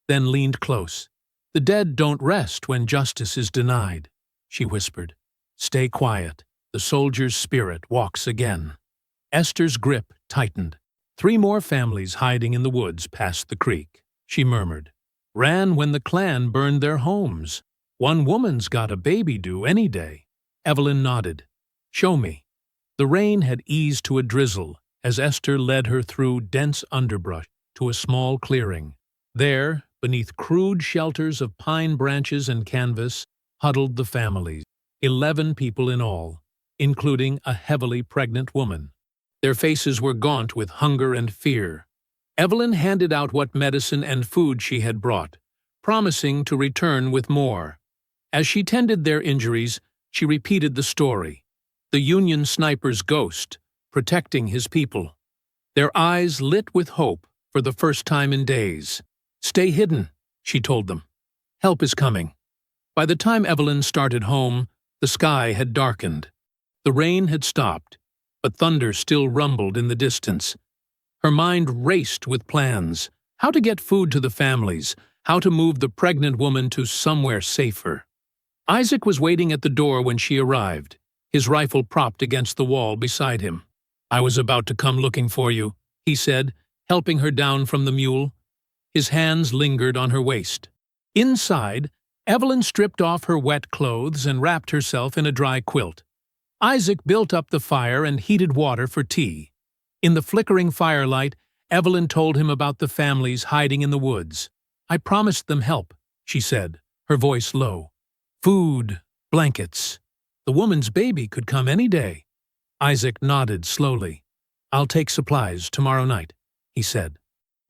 then leaned close. "The dead don't rest when justice is denied," she whispered. "Stay quiet. The soldier's spirit walks again." Esther's grip tightened. 3 more families hiding in the woods past the creek, she murmured. "Ran when the Klan burned their homes. 1 woman's got a baby due any day." Evelyn nodded. "Show me." The rain had eased to a drizzle as Esther led her through dense underbrush to a small clearing. There, beneath crude shelters of pine branches and canvas, huddled the families, 11 people in all, including a heavily pregnant woman. Their faces were gaunt with hunger and fear. Evelyn handed out what medicine and food she had brought, promising to return with more. As she tended their injuries, she repeated the story. The Union sniper's ghost, protecting his people. Their eyes lit with hope for the first time in days. "Stay hidden," she told them. "Help is coming." By the time Evelyn started home, the sky had darkened. The rain had stopped, but thunder still rumbled in the distance. Her mind raced with plans: how to get food to the families, how to move the pregnant woman to somewhere safer. Isaac was waiting at the door when she arrived, his rifle propped against the wall beside him. "I was about to come looking for you," he said, helping her down from the mule. His hands lingered on her waist. Inside, Evelyn stripped off her wet clothes and wrapped herself in a dry quilt. Isaac built up the fire and heated water for tea. In the flickering firelight, Evelyn told him about the families hiding in the woods. "I promised them help," she said, her voice low. "Food, blankets. The woman's baby could come any day." Isaac nodded slowly. "I'll take supplies tomorrow night," he said.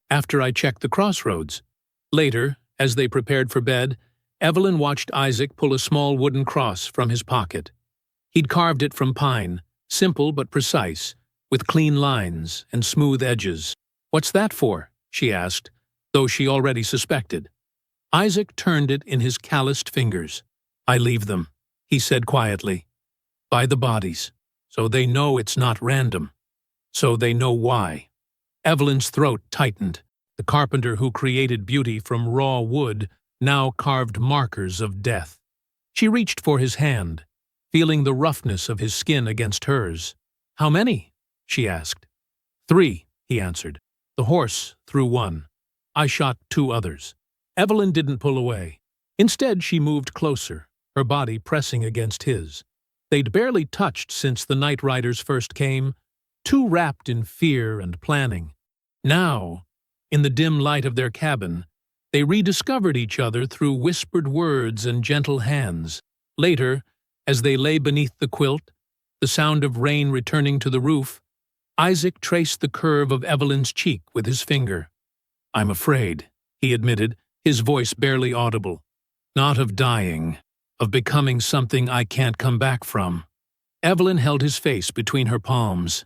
"After I check the crossroads." Later, as they prepared for bed, Evelyn watched Isaac pull a small wooden cross from his pocket. He'd carved it from pine, simple but precise, with clean lines and smooth edges. "What's that for?" she asked, though she already suspected. Isaac turned it in his calloused fingers. "I leave them," he said quietly, "by the bodies, so they know it's not random, so they know why." Evelyn's throat tightened. The carpenter who created beauty from raw wood now carved markers of death. She reached for his hand, feeling the roughness of his skin against hers. "How many?" she asked. "3," he answered. "The horse threw one. I shot 2 others." Evelyn didn't pull away. Instead, she moved closer, her body pressing against his. They'd barely touched since the night riders first came, too wrapped in fear and planning. Now, in the dim light of their cabin, they rediscovered each other through whispered words and gentle hands. Later, as they lay beneath the quilt, the sound of rain returning to the roof, Isaac traced the curve of Evelyn's cheek with his finger. "I'm afraid," he admitted, his voice barely audible. "Not of dying, of becoming something I can't come back from." Evelyn held his face between her palms.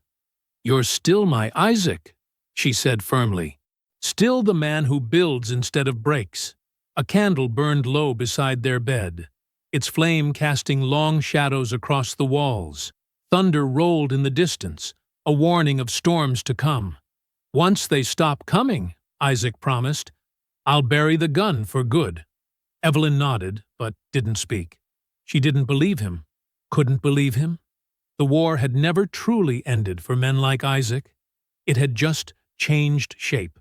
"You're still my Isaac," she said firmly. "Still the man who builds instead of breaks." A candle burned low beside their bed, its flame casting long shadows across the walls. Thunder rolled in the distance, a warning of storms to come. "Once they stop coming," Isaac promised, "I'll bury the gun for good." Evelyn nodded, but didn't speak. She didn't believe him, couldn't believe him. The war had never truly ended for men like Isaac. It had just changed shape.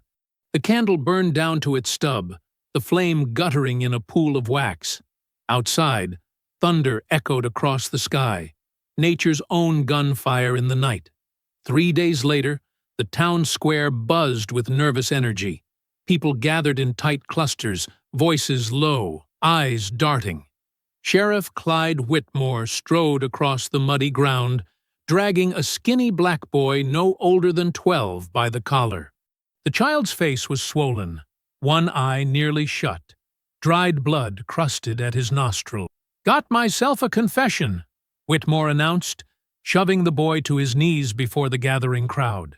The candle burned down to its stub, the flame guttering in a pool of wax. Outside, thunder echoed across the sky, nature's own gunfire in the night. 3 days later, the town square buzzed with nervous energy. People gathered in tight clusters, voices low, eyes darting. Sheriff Clyde Whitmore strode across the muddy ground, dragging a skinny black boy no older than 12 by the collar. The child's face was swollen, one eye nearly shut. Dried blood crusted at his nostril. "Got myself a confession," Whitmore announced, shoving the boy to his knees before the gathering crowd.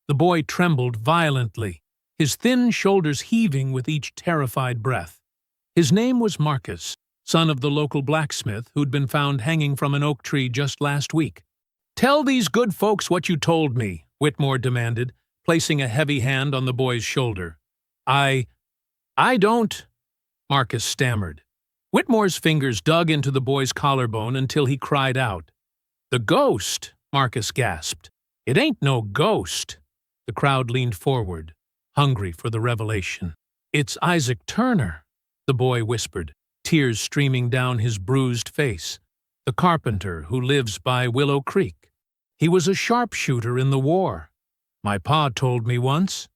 The boy trembled violently, his thin shoulders heaving with each terrified breath. His name was Marcus, son of the local blacksmith who'd been found hanging from an oak tree just last week. "Tell these good folks what you told me," Whitmore demanded, placing a heavy hand on the boy's shoulder. I don't," Marcus stammered. Whitmore's fingers dug into the boy's collarbone until he cried out. "The ghost," Marcus gasped. "It ain't no ghost." The crowd leaned forward, hungry for the revelation. "It's Isaac Turner," the boy whispered, tears streaming down his bruised face. "The carpenter who lives by Willow Creek. He was a sharpshooter in the war. My pa told me once."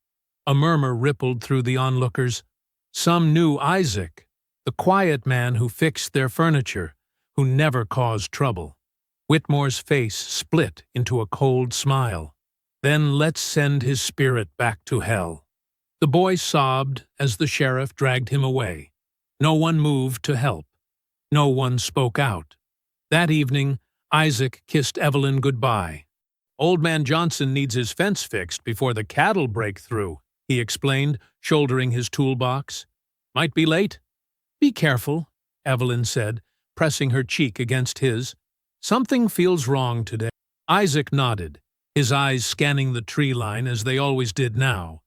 A murmur rippled through the onlookers. Some knew Isaac, the quiet man who fixed their furniture, who never caused trouble. Whitmore's face split into a cold smile. "Then let's send his spirit back to hell." The boy sobbed as the sheriff dragged him away. No one moved to help. No one spoke out. That evening, Isaac kissed Evelyn goodbye. "Old Man Johnson needs his fence fixed before the cattle break through," he explained, shouldering his toolbox. "Might be late." "Be careful," Evelyn said, pressing her cheek against his. "Something feels wrong today." Isaac nodded, his eyes scanning the tree line as they always did now.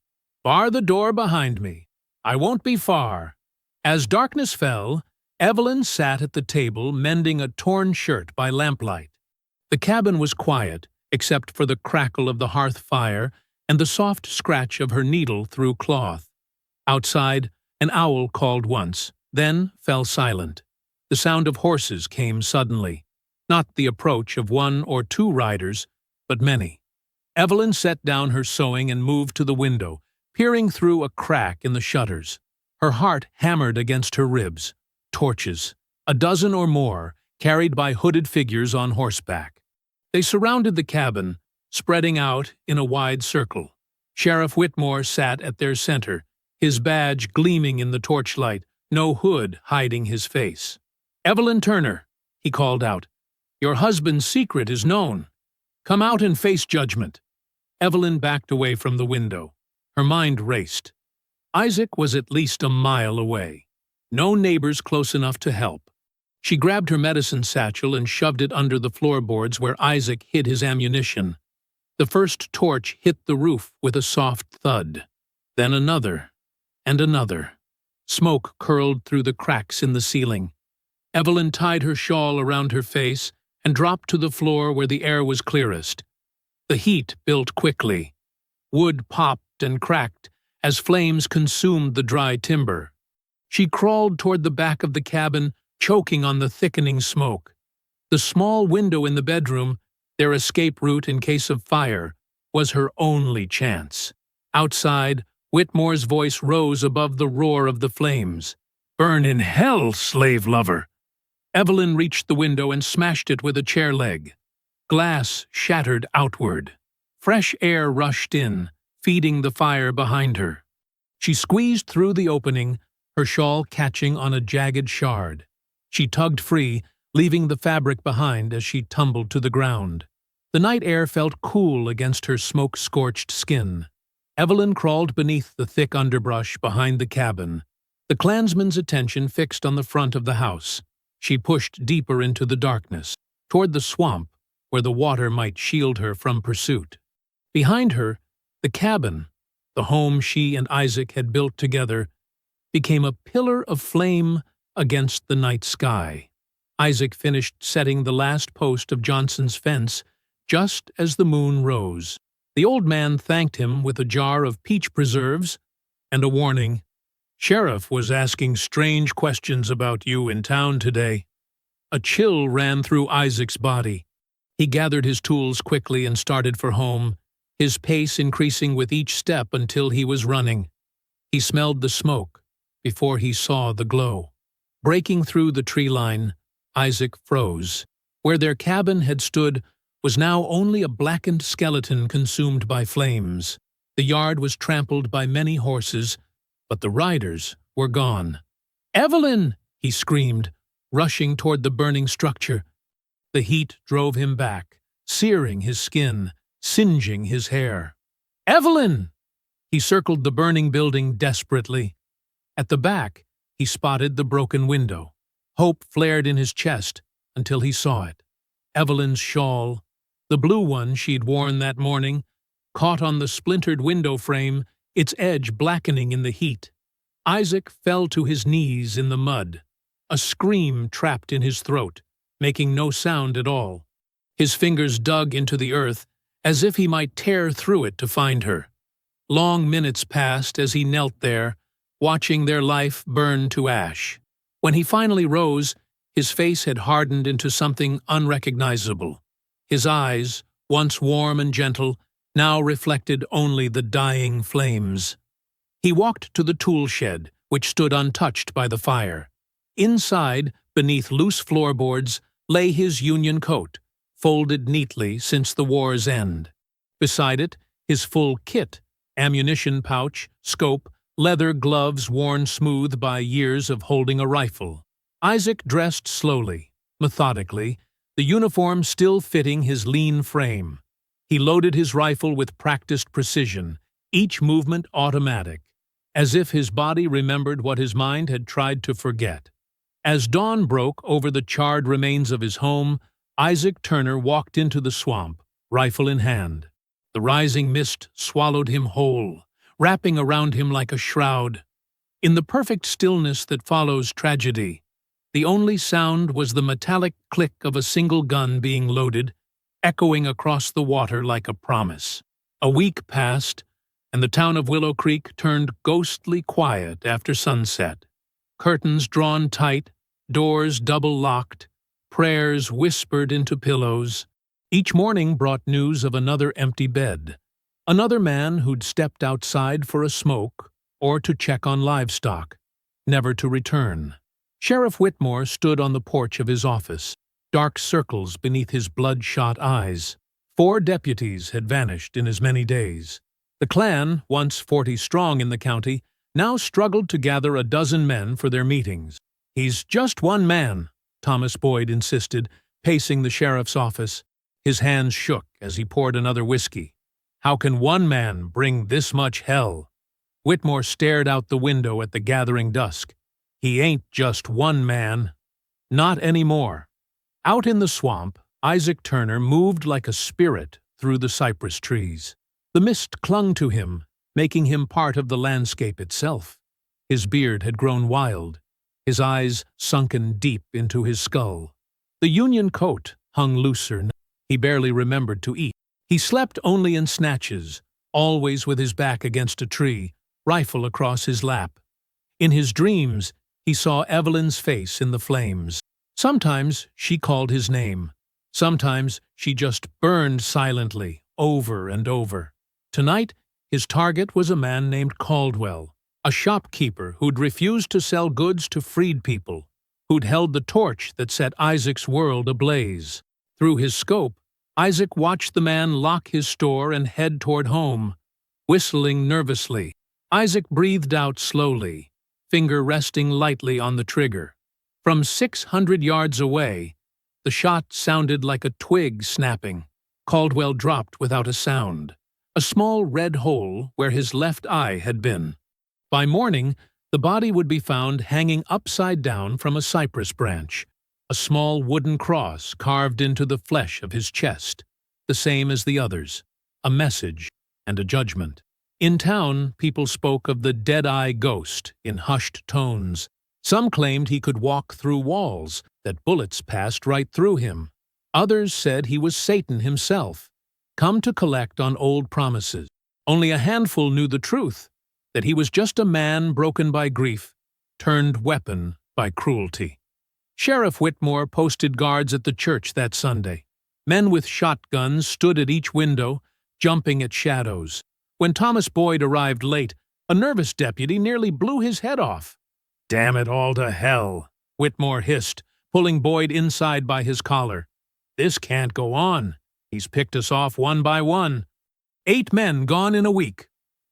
"Bar the door behind me. I won't be far." As darkness fell, Evelyn sat at the table mending a torn shirt by lamplight. The cabin was quiet, except for the crackle of the hearth fire and the soft scratch of her needle through cloth. Outside, an owl called once, then fell silent. The sound of horses came suddenly, not the approach of one or two riders, but many. Evelyn set down her sewing and moved to the window, peering through a crack in the shutters. Her heart hammered against her ribs. Torches, a dozen or more, carried by hooded figures on horseback. They surrounded the cabin, spreading out in a wide circle. Sheriff Whitmore sat at their center, his badge gleaming in the torchlight, no hood hiding his face. "Evelyn Turner," he called out, "your husband's secret is known. Come out and face judgment." Evelyn backed away from the window. Her mind raced. Isaac was at least a mile away. No neighbors close enough to help. She grabbed her medicine satchel and shoved it under the floorboards where Isaac hid his ammunition. The first torch hit the roof with a soft thud. Then another, and another. Smoke curled through the cracks in the ceiling. Evelyn tied her shawl around her face and dropped to the floor where the air was clearest. The heat built quickly. Wood popped and cracked as flames consumed the dry timber. She crawled toward the back of the cabin, choking on the thickening smoke. The small window in the bedroom, their escape route in case of fire, was her only chance. Outside, Whitmore's voice rose above the roar of the flames. "Burn in hell, slave lover!" Evelyn reached the window and smashed it with a chair leg. Glass shattered outward. Fresh air rushed in, feeding the fire behind her. She squeezed through the opening, her shawl catching on a jagged shard. She tugged free, leaving the fabric behind as she tumbled to the ground. The night air felt cool against her smoke-scorched skin. Evelyn crawled beneath the thick underbrush behind the cabin, the clansman's attention fixed on the front of the house. She pushed deeper into the darkness, toward the swamp where the water might shield her from pursuit. Behind her, the cabin, the home she and Isaac had built together, became a pillar of flame against the night sky. Isaac finished setting the last post of Johnson's fence just as the moon rose. The old man thanked him with a jar of peach preserves and a warning. "Sheriff was asking strange questions about you in town today." A chill ran through Isaac's body. He gathered his tools quickly and started for home, his pace increasing with each step until he was running. He smelled the smoke before he saw the glow. Breaking through the tree line, Isaac froze. Where their cabin had stood was now only a blackened skeleton consumed by flames. The yard was trampled by many horses, but the riders were gone. "Evelyn!" he screamed, rushing toward the burning structure. The heat drove him back, searing his skin, singeing his hair. "Evelyn!" He circled the burning building desperately. At the back, he spotted the broken window. Hope flared in his chest until he saw it. Evelyn's shawl, the blue one she'd worn that morning, caught on the splintered window frame, its edge blackening in the heat. Isaac fell to his knees in the mud, a scream trapped in his throat, making no sound at all. His fingers dug into the earth, as if he might tear through it to find her. Long minutes passed as he knelt there, watching their life burn to ash. When he finally rose, his face had hardened into something unrecognizable. His eyes, once warm and gentle, now reflected only the dying flames. He walked to the tool shed, which stood untouched by the fire. Inside, beneath loose floorboards, lay his Union coat, folded neatly since the war's end. Beside it, his full kit, ammunition pouch, scope, leather gloves worn smooth by years of holding a rifle. Isaac dressed slowly, methodically, the uniform still fitting his lean frame. He loaded his rifle with practiced precision, each movement automatic, as if his body remembered what his mind had tried to forget. As dawn broke over the charred remains of his home, Isaac Turner walked into the swamp, rifle in hand. The rising mist swallowed him whole, wrapping around him like a shroud. In the perfect stillness that follows tragedy, the only sound was the metallic click of a single gun being loaded, echoing across the water like a promise. A week passed, and the town of Willow Creek turned ghostly quiet after sunset. Curtains drawn tight, doors double-locked, prayers whispered into pillows. Each morning brought news of another empty bed, another man who'd stepped outside for a smoke or to check on livestock, never to return. Sheriff Whitmore stood on the porch of his office, dark circles beneath his bloodshot eyes. 4 deputies had vanished in as many days. The clan, once 40 strong in the county, now struggled to gather a dozen men for their meetings. "He's just one man," Thomas Boyd insisted, pacing the sheriff's office. His hands shook as he poured another whiskey. "How can one man bring this much hell?" Whitmore stared out the window at the gathering dusk. "He ain't just one man. Not anymore." Out in the swamp, Isaac Turner moved like a spirit through the cypress trees. The mist clung to him, making him part of the landscape itself. His beard had grown wild, his eyes sunken deep into his skull. The Union coat hung looser. He barely remembered to eat. He slept only in snatches, always with his back against a tree, rifle across his lap. In his dreams, he saw Evelyn's face in the flames. Sometimes she called his name. Sometimes she just burned silently, over and over. Tonight, his target was a man named Caldwell, a shopkeeper who'd refused to sell goods to freed people, who'd held the torch that set Isaac's world ablaze. Through his scope, Isaac watched the man lock his store and head toward home. Whistling nervously, Isaac breathed out slowly, finger resting lightly on the trigger. From 600 yards away, the shot sounded like a twig snapping. Caldwell dropped without a sound, a small red hole where his left eye had been. By morning, the body would be found hanging upside down from a cypress branch, a small wooden cross carved into the flesh of his chest, the same as the others, a message and a judgment. In town, people spoke of the dead-eye ghost in hushed tones. Some claimed he could walk through walls, that bullets passed right through him. Others said he was Satan himself, come to collect on old promises. Only a handful knew the truth, that he was just a man broken by grief, turned weapon by cruelty. Sheriff Whitmore posted guards at the church that Sunday. Men with shotguns stood at each window, jumping at shadows. When Thomas Boyd arrived late, a nervous deputy nearly blew his head off. "Damn it all to hell," Whitmore hissed, pulling Boyd inside by his collar. "This can't go on. He's picked us off one by one. 8 men gone in a week."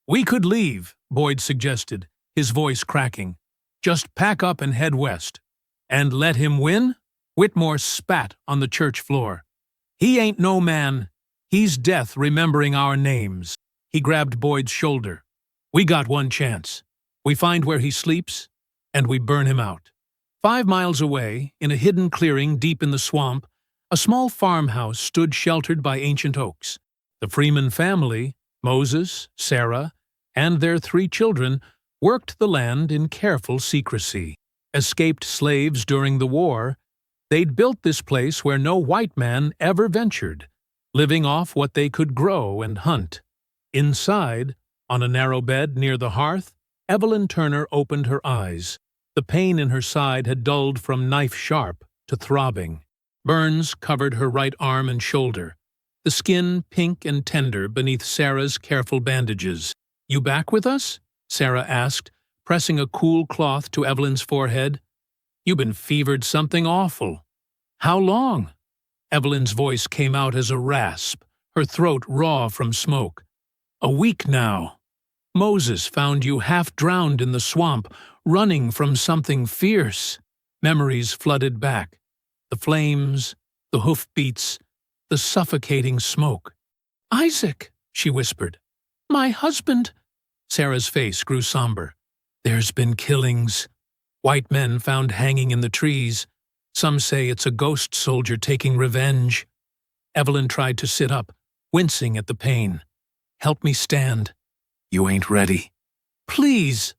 "We could leave," Boyd suggested, his voice cracking. "Just pack up and head west." "And let him win?" Whitmore spat on the church floor. "He ain't no man. He's death remembering our names." He grabbed Boyd's shoulder. "We got one chance. We find where he sleeps, and we burn him out." 5 miles away, in a hidden clearing deep in the swamp, a small farmhouse stood sheltered by ancient oaks. The Freeman family, Moses, Sarah, and their 3 children, worked the land in careful secrecy. Escaped slaves during the war, they'd built this place where no white man ever ventured, living off what they could grow and hunt. Inside, on a narrow bed near the hearth, Evelyn Turner opened her eyes. The pain in her side had dulled from knife-sharp to throbbing. Burns covered her right arm and shoulder, the skin pink and tender beneath Sarah's careful bandages. "You back with us?" Sarah asked, pressing a cool cloth to Evelyn's forehead. "You've been fevered something awful." "How long?" Evelyn's voice came out as a rasp, her throat raw from smoke. "A week now." Moses found you half drowned in the swamp, running from something fierce. Memories flooded back. The flames, the hoofbeats, the suffocating smoke. "Isaac," she whispered. "My husband." Sarah's face grew somber. "There's been killings. White men found hanging in the trees. Some say it's a ghost soldier taking revenge." Evelyn tried to sit up, wincing at the pain. "Help me stand." "You ain't ready." "Please."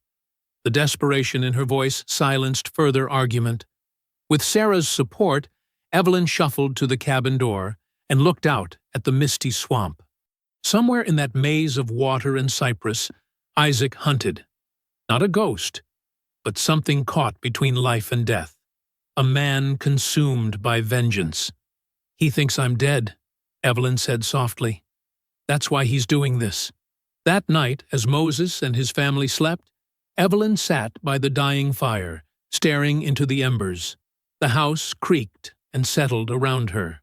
The desperation in her voice silenced further argument. With Sarah's support, Evelyn shuffled to the cabin door and looked out at the misty swamp. Somewhere in that maze of water and cypress, Isaac hunted. Not a ghost, but something caught between life and death. A man consumed by vengeance. "He thinks I'm dead," Evelyn said softly. "That's why he's doing this." That night, as Moses and his family slept, Evelyn sat by the dying fire, staring into the embers. The house creaked and settled around her.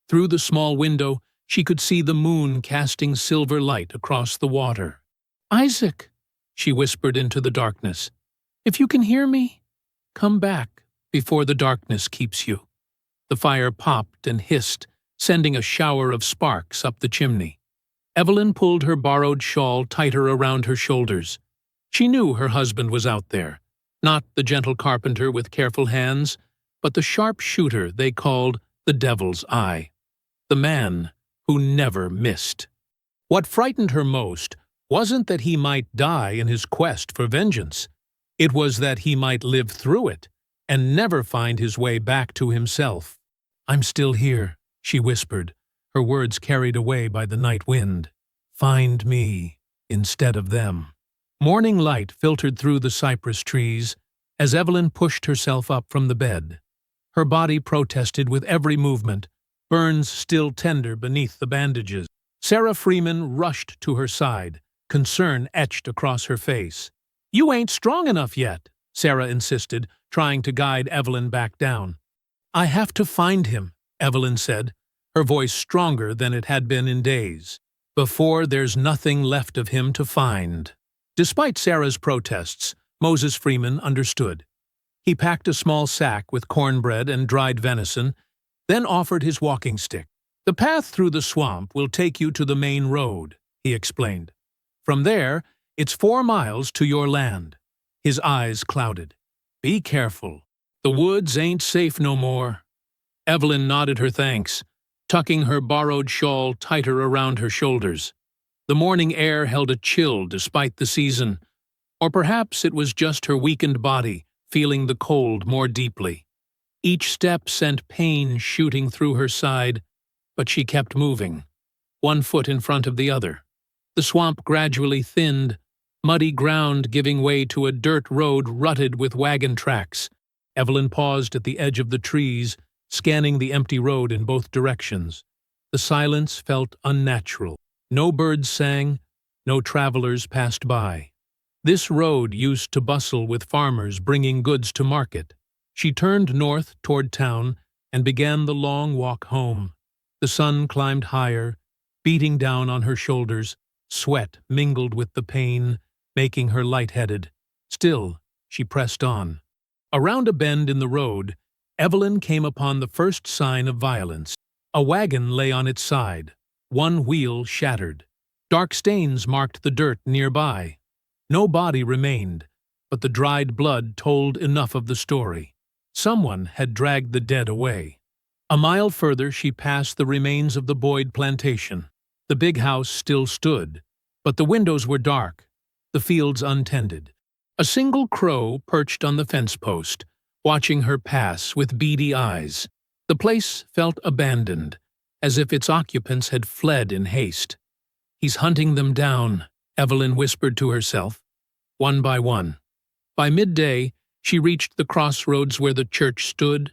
Through the small window, she could see the moon casting silver light across the water. "Isaac," she whispered into the darkness, "if you can hear me, come back before the darkness keeps you." The fire popped and hissed, sending a shower of sparks up the chimney. Evelyn pulled her borrowed shawl tighter around her shoulders. She knew her husband was out there, not the gentle carpenter with careful hands, but the sharp shooter they called the Devil's Eye, the man who never missed. What frightened her most wasn't that he might die in his quest for vengeance. It was that he might live through it and never find his way back to himself. "I'm still here," she whispered, her words carried away by the night wind. "Find me instead of them." Morning light filtered through the cypress trees as Evelyn pushed herself up from the bed. Her body protested with every movement, burns still tender beneath the bandages. Sarah Freeman rushed to her side, concern etched across her face. "You ain't strong enough yet," Sarah insisted, trying to guide Evelyn back down. "I have to find him," Evelyn said, her voice stronger than it had been in days. "Before there's nothing left of him to find." Despite Sarah's protests, Moses Freeman understood. He packed a small sack with cornbread and dried venison, then offered his walking stick. "The path through the swamp will take you to the main road," he explained. "From there, it's 4 miles to your land." His eyes clouded. "Be careful. The woods ain't safe no more." Evelyn nodded her thanks, tucking her borrowed shawl tighter around her shoulders. The morning air held a chill despite the season, or perhaps it was just her weakened body feeling the cold more deeply. Each step sent pain shooting through her side, but she kept moving, one foot in front of the other. The swamp gradually thinned, muddy ground giving way to a dirt road rutted with wagon tracks. Evelyn paused at the edge of the trees, scanning the empty road in both directions. The silence felt unnatural. No birds sang, no travelers passed by. This road used to bustle with farmers bringing goods to market. She turned north toward town and began the long walk home. The sun climbed higher, beating down on her shoulders. Sweat mingled with the pain, making her lightheaded. Still, she pressed on. Around a bend in the road, Evelyn came upon the first sign of violence. A wagon lay on its side, one wheel shattered. Dark stains marked the dirt nearby. No body remained, but the dried blood told enough of the story. Someone had dragged the dead away. A mile further, she passed the remains of the Boyd plantation. The big house still stood, but the windows were dark, the fields untended. A single crow perched on the fence post, watching her pass with beady eyes. The place felt abandoned, as if its occupants had fled in haste. "He's hunting them down," Evelyn whispered to herself, one by one. By midday, she reached the crossroads where the church stood.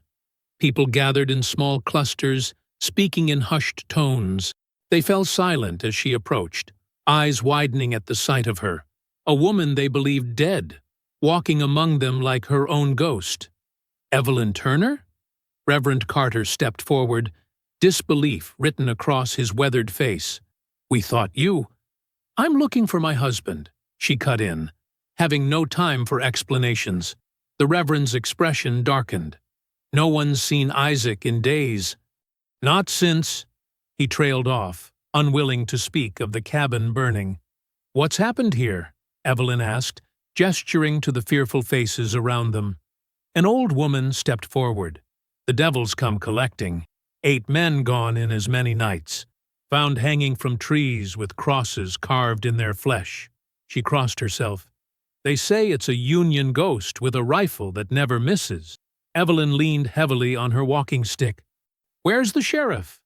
People gathered in small clusters, speaking in hushed tones. They fell silent as she approached, eyes widening at the sight of her. A woman they believed dead, walking among them like her own ghost. "Evelyn Turner?" Reverend Carter stepped forward, disbelief written across his weathered face. "We thought you—" "I'm looking for my husband," she cut in, having no time for explanations. The Reverend's expression darkened. No one's seen Isaac in days. Not since. He trailed off, unwilling to speak of the cabin burning. What's happened here? Evelyn asked, gesturing to the fearful faces around them. An old woman stepped forward. The devil's come collecting. 8 men gone in as many nights, found hanging from trees with crosses carved in their flesh. She crossed herself. They say it's a Union ghost with a rifle that never misses. Evelyn leaned heavily on her walking stick. Where's the sheriff?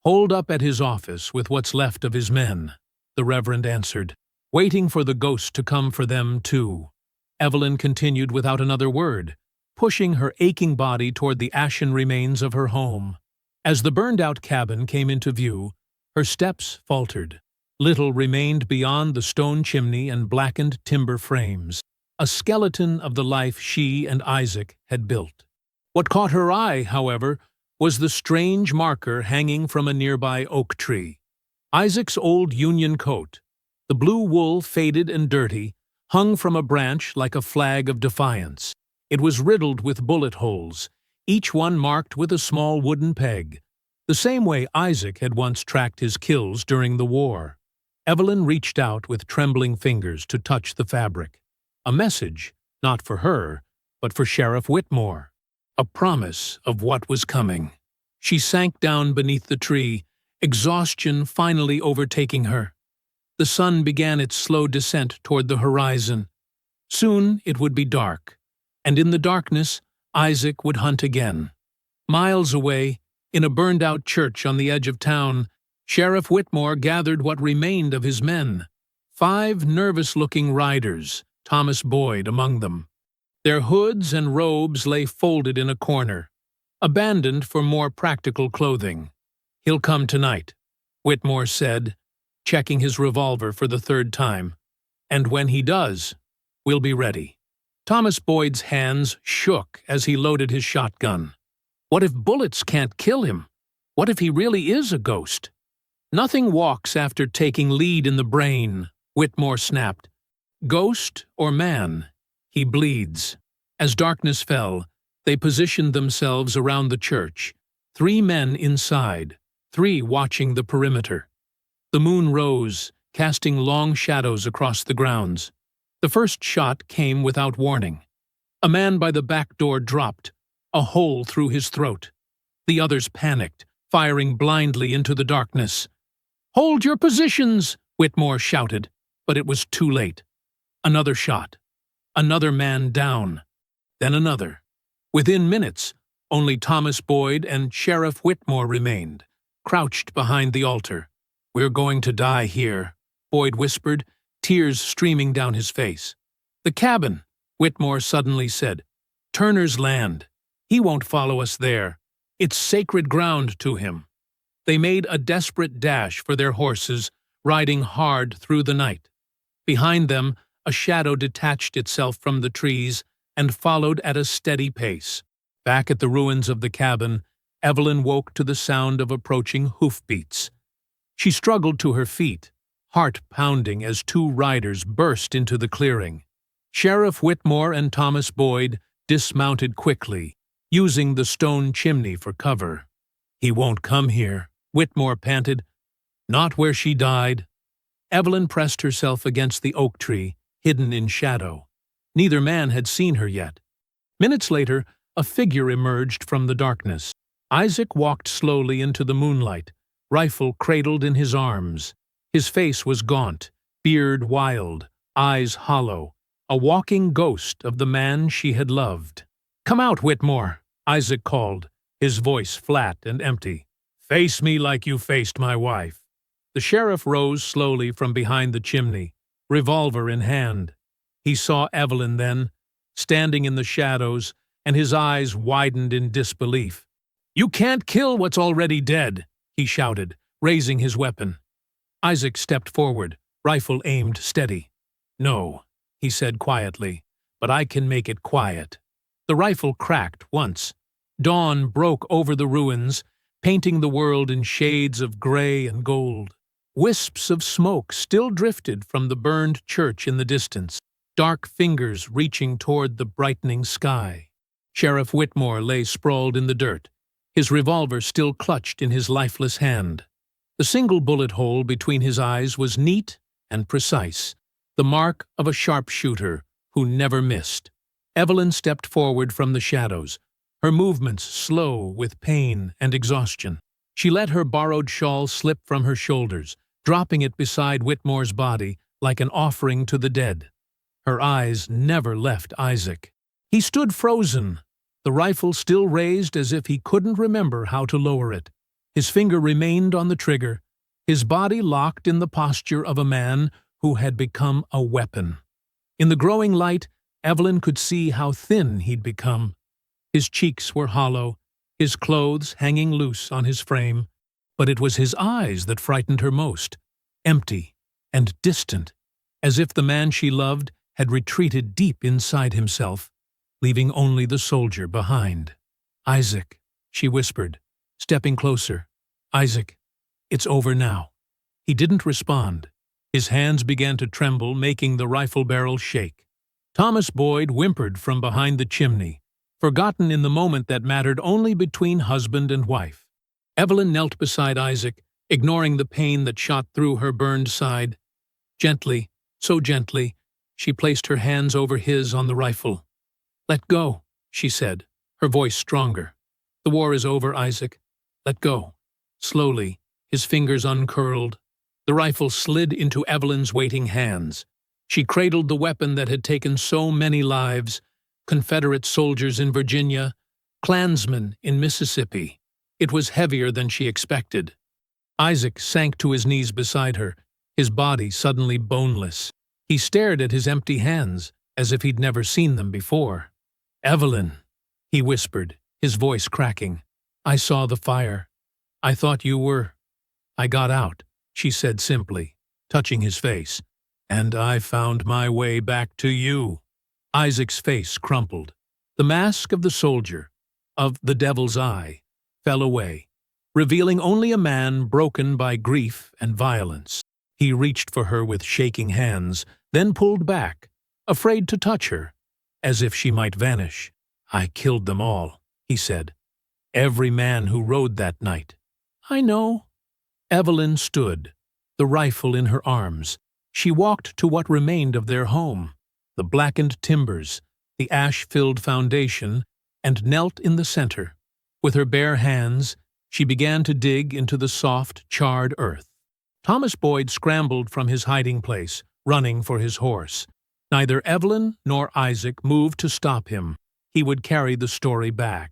Holed up at his office with what's left of his men, the Reverend answered, waiting for the ghost to come for them too. Evelyn continued without another word, pushing her aching body toward the ashen remains of her home. As the burned-out cabin came into view, her steps faltered. Little remained beyond the stone chimney and blackened timber frames, a skeleton of the life she and Isaac had built. What caught her eye, however, was the strange marker hanging from a nearby oak tree. Isaac's old Union coat, the blue wool faded and dirty, hung from a branch like a flag of defiance. It was riddled with bullet holes, each one marked with a small wooden peg, the same way Isaac had once tracked his kills during the war. Evelyn reached out with trembling fingers to touch the fabric. A message, not for her, but for Sheriff Whitmore. A promise of what was coming. She sank down beneath the tree, exhaustion finally overtaking her. The sun began its slow descent toward the horizon. Soon it would be dark, and in the darkness, Isaac would hunt again. Miles away, in a burned-out church on the edge of town, Sheriff Whitmore gathered what remained of his men. 5 nervous-looking riders, Thomas Boyd among them. Their hoods and robes lay folded in a corner, abandoned for more practical clothing. He'll come tonight, Whitmore said, checking his revolver for the 3rd time. And when he does, we'll be ready. Thomas Boyd's hands shook as he loaded his shotgun. What if bullets can't kill him? What if he really is a ghost? Nothing walks after taking lead in the brain, Whitmore snapped. Ghost or man, he bleeds. As darkness fell, they positioned themselves around the church, 3 men inside, 3 watching the perimeter. The moon rose, casting long shadows across the grounds. The first shot came without warning. A man by the back door dropped, a hole through his throat. The others panicked, firing blindly into the darkness. "Hold your positions!" Whitmore shouted, but it was too late. Another shot. Another man down. Then another. Within minutes, only Thomas Boyd and Sheriff Whitmore remained, crouched behind the altar. "We're going to die here," Boyd whispered, tears streaming down his face. "The cabin," Whitmore suddenly said. "Turner's land. He won't follow us there. It's sacred ground to him." They made a desperate dash for their horses, riding hard through the night. Behind them, a shadow detached itself from the trees and followed at a steady pace. Back at the ruins of the cabin, Evelyn woke to the sound of approaching hoofbeats. She struggled to her feet, heart pounding as 2 riders burst into the clearing. Sheriff Whitmore and Thomas Boyd dismounted quickly, using the stone chimney for cover. "He won't come here," Whitmore panted. "Not where she died." Evelyn pressed herself against the oak tree, hidden in shadow. Neither man had seen her yet. Minutes later, a figure emerged from the darkness. Isaac walked slowly into the moonlight, rifle cradled in his arms. His face was gaunt, beard wild, eyes hollow, a walking ghost of the man she had loved. "Come out, Whitmore," Isaac called, his voice flat and empty. "Face me like you faced my wife." The sheriff rose slowly from behind the chimney, revolver in hand. He saw Evelyn then, standing in the shadows, and his eyes widened in disbelief. "You can't kill what's already dead," he shouted, raising his weapon. Isaac stepped forward, rifle aimed steady. "No," he said quietly, "but I can make it quiet." The rifle cracked once. Dawn broke over the ruins, painting the world in shades of gray and gold. Wisps of smoke still drifted from the burned church in the distance, dark fingers reaching toward the brightening sky. Sheriff Whitmore lay sprawled in the dirt, his revolver still clutched in his lifeless hand. The single bullet hole between his eyes was neat and precise, the mark of a sharpshooter who never missed. Evelyn stepped forward from the shadows, her movements slow with pain and exhaustion. She let her borrowed shawl slip from her shoulders, dropping it beside Whitmore's body like an offering to the dead. Her eyes never left Isaac. He stood frozen, the rifle still raised as if he couldn't remember how to lower it. His finger remained on the trigger, his body locked in the posture of a man who had become a weapon. In the growing light, Evelyn could see how thin he'd become. His cheeks were hollow, his clothes hanging loose on his frame, but it was his eyes that frightened her most, empty and distant, as if the man she loved had retreated deep inside himself, leaving only the soldier behind. "Isaac," she whispered, stepping closer. "Isaac, it's over now." He didn't respond. His hands began to tremble, making the rifle barrel shake. Thomas Boyd whimpered from behind the chimney, forgotten in the moment that mattered only between husband and wife. Evelyn knelt beside Isaac, ignoring the pain that shot through her burned side. Gently, so gently, she placed her hands over his on the rifle. "Let go," she said, her voice stronger. "The war is over, Isaac. Let go." Slowly, his fingers uncurled. The rifle slid into Evelyn's waiting hands. She cradled the weapon that had taken so many lives, Confederate soldiers in Virginia, Klansmen in Mississippi. It was heavier than she expected. Isaac sank to his knees beside her, his body suddenly boneless. He stared at his empty hands, as if he'd never seen them before. "Evelyn," he whispered, his voice cracking. "I saw the fire. I thought you were—" "I got out," she said simply, touching his face. "And I found my way back to you." Isaac's face crumpled. The mask of the soldier, of the devil's eye, fell away, revealing only a man broken by grief and violence. He reached for her with shaking hands, then pulled back, afraid to touch her, as if she might vanish. "I killed them all," he said. "Every man who rode that night." "I know." Evelyn stood, the rifle in her arms. She walked to what remained of their home, the blackened timbers, the ash-filled foundation, and knelt in the center. With her bare hands, she began to dig into the soft, charred earth. Thomas Boyd scrambled from his hiding place, running for his horse. Neither Evelyn nor Isaac moved to stop him. He would carry the story back.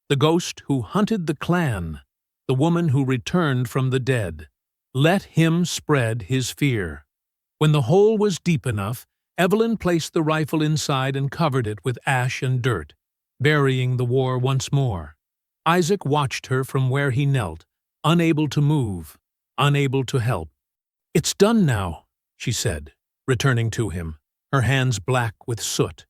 The ghost who hunted the Klan, the woman who returned from the dead. Let him spread his fear. When the hole was deep enough, Evelyn placed the rifle inside and covered it with ash and dirt, burying the war once more. Isaac watched her from where he knelt, unable to move, unable to help. "It's done now," she said, returning to him, her hands black with soot.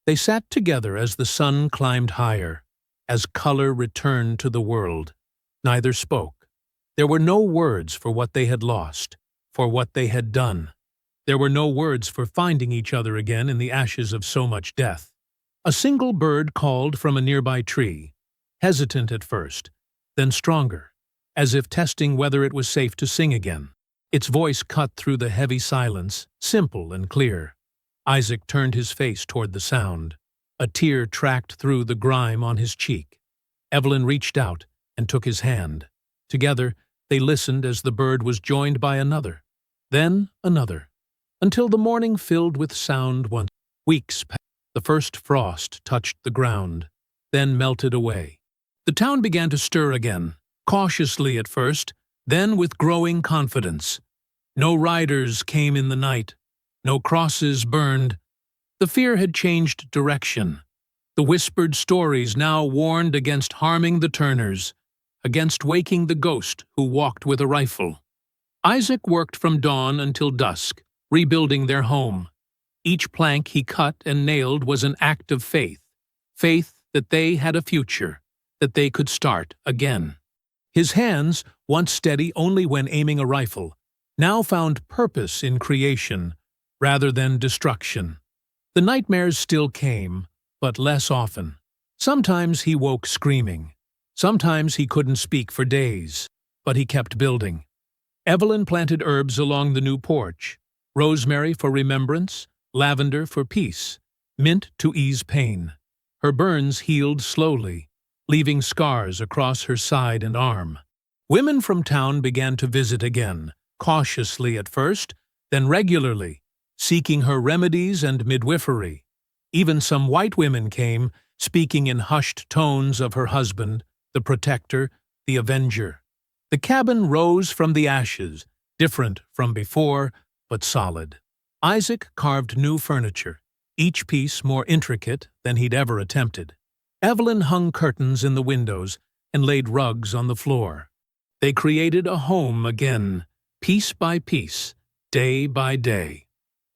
They sat together as the sun climbed higher, as color returned to the world. Neither spoke. There were no words for what they had lost, for what they had done. There were no words for finding each other again in the ashes of so much death. A single bird called from a nearby tree, hesitant at first, then stronger, as if testing whether it was safe to sing again. Its voice cut through the heavy silence, simple and clear. Isaac turned his face toward the sound. A tear tracked through the grime on his cheek. Evelyn reached out and took his hand. Together, they listened as the bird was joined by another, then another, until the morning filled with sound once. Weeks passed. The first frost touched the ground, then melted away. The town began to stir again, cautiously at first, then with growing confidence. No riders came in the night, no crosses burned. The fear had changed direction. The whispered stories now warned against harming the Turners, against waking the ghost who walked with a rifle. Isaac worked from dawn until dusk, rebuilding their home. Each plank he cut and nailed was an act of faith, faith that they had a future, that they could start again. His hands, once steady only when aiming a rifle, now found purpose in creation rather than destruction. The nightmares still came, but less often. Sometimes he woke screaming. Sometimes he couldn't speak for days, but he kept building. Evelyn planted herbs along the new porch, rosemary for remembrance, lavender for peace, mint to ease pain. Her burns healed slowly, leaving scars across her side and arm. Women from town began to visit again, cautiously at first, then regularly, seeking her remedies and midwifery. Even some white women came, speaking in hushed tones of her husband, the protector, the avenger. The cabin rose from the ashes, different from before, but solid. Isaac carved new furniture, each piece more intricate than he'd ever attempted. Evelyn hung curtains in the windows and laid rugs on the floor. They created a home again, piece by piece, day by day.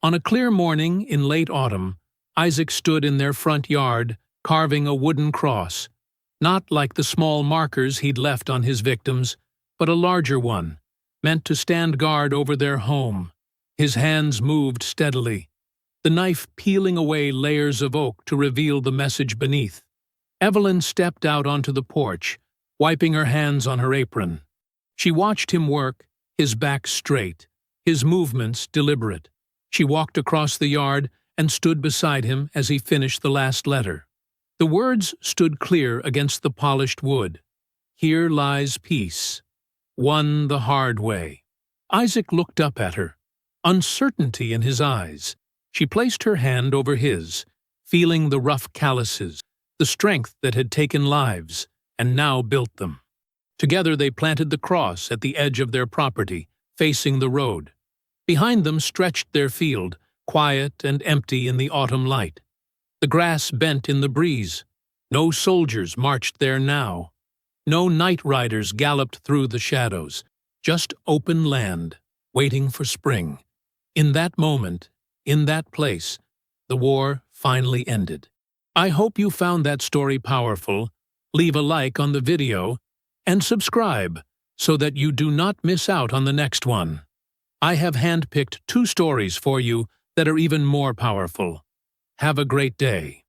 On a clear morning in late autumn, Isaac stood in their front yard, carving a wooden cross, not like the small markers he'd left on his victims, but a larger one, meant to stand guard over their home. His hands moved steadily, the knife peeling away layers of oak to reveal the message beneath. Evelyn stepped out onto the porch, wiping her hands on her apron. She watched him work, his back straight, his movements deliberate. She walked across the yard and stood beside him as he finished the last letter. The words stood clear against the polished wood. Here lies peace, won the hard way. Isaac looked up at her, uncertainty in his eyes. She placed her hand over his, feeling the rough calluses, the strength that had taken lives and now built them. Together they planted the cross at the edge of their property, facing the road. Behind them stretched their field, quiet and empty in the autumn light. The grass bent in the breeze. No soldiers marched there now. No night riders galloped through the shadows. Just open land, waiting for spring. In that moment, in that place, the war finally ended. I hope you found that story powerful. Leave a like on the video and subscribe so that you do not miss out on the next one. I have handpicked 2 stories for you that are even more powerful. Have a great day.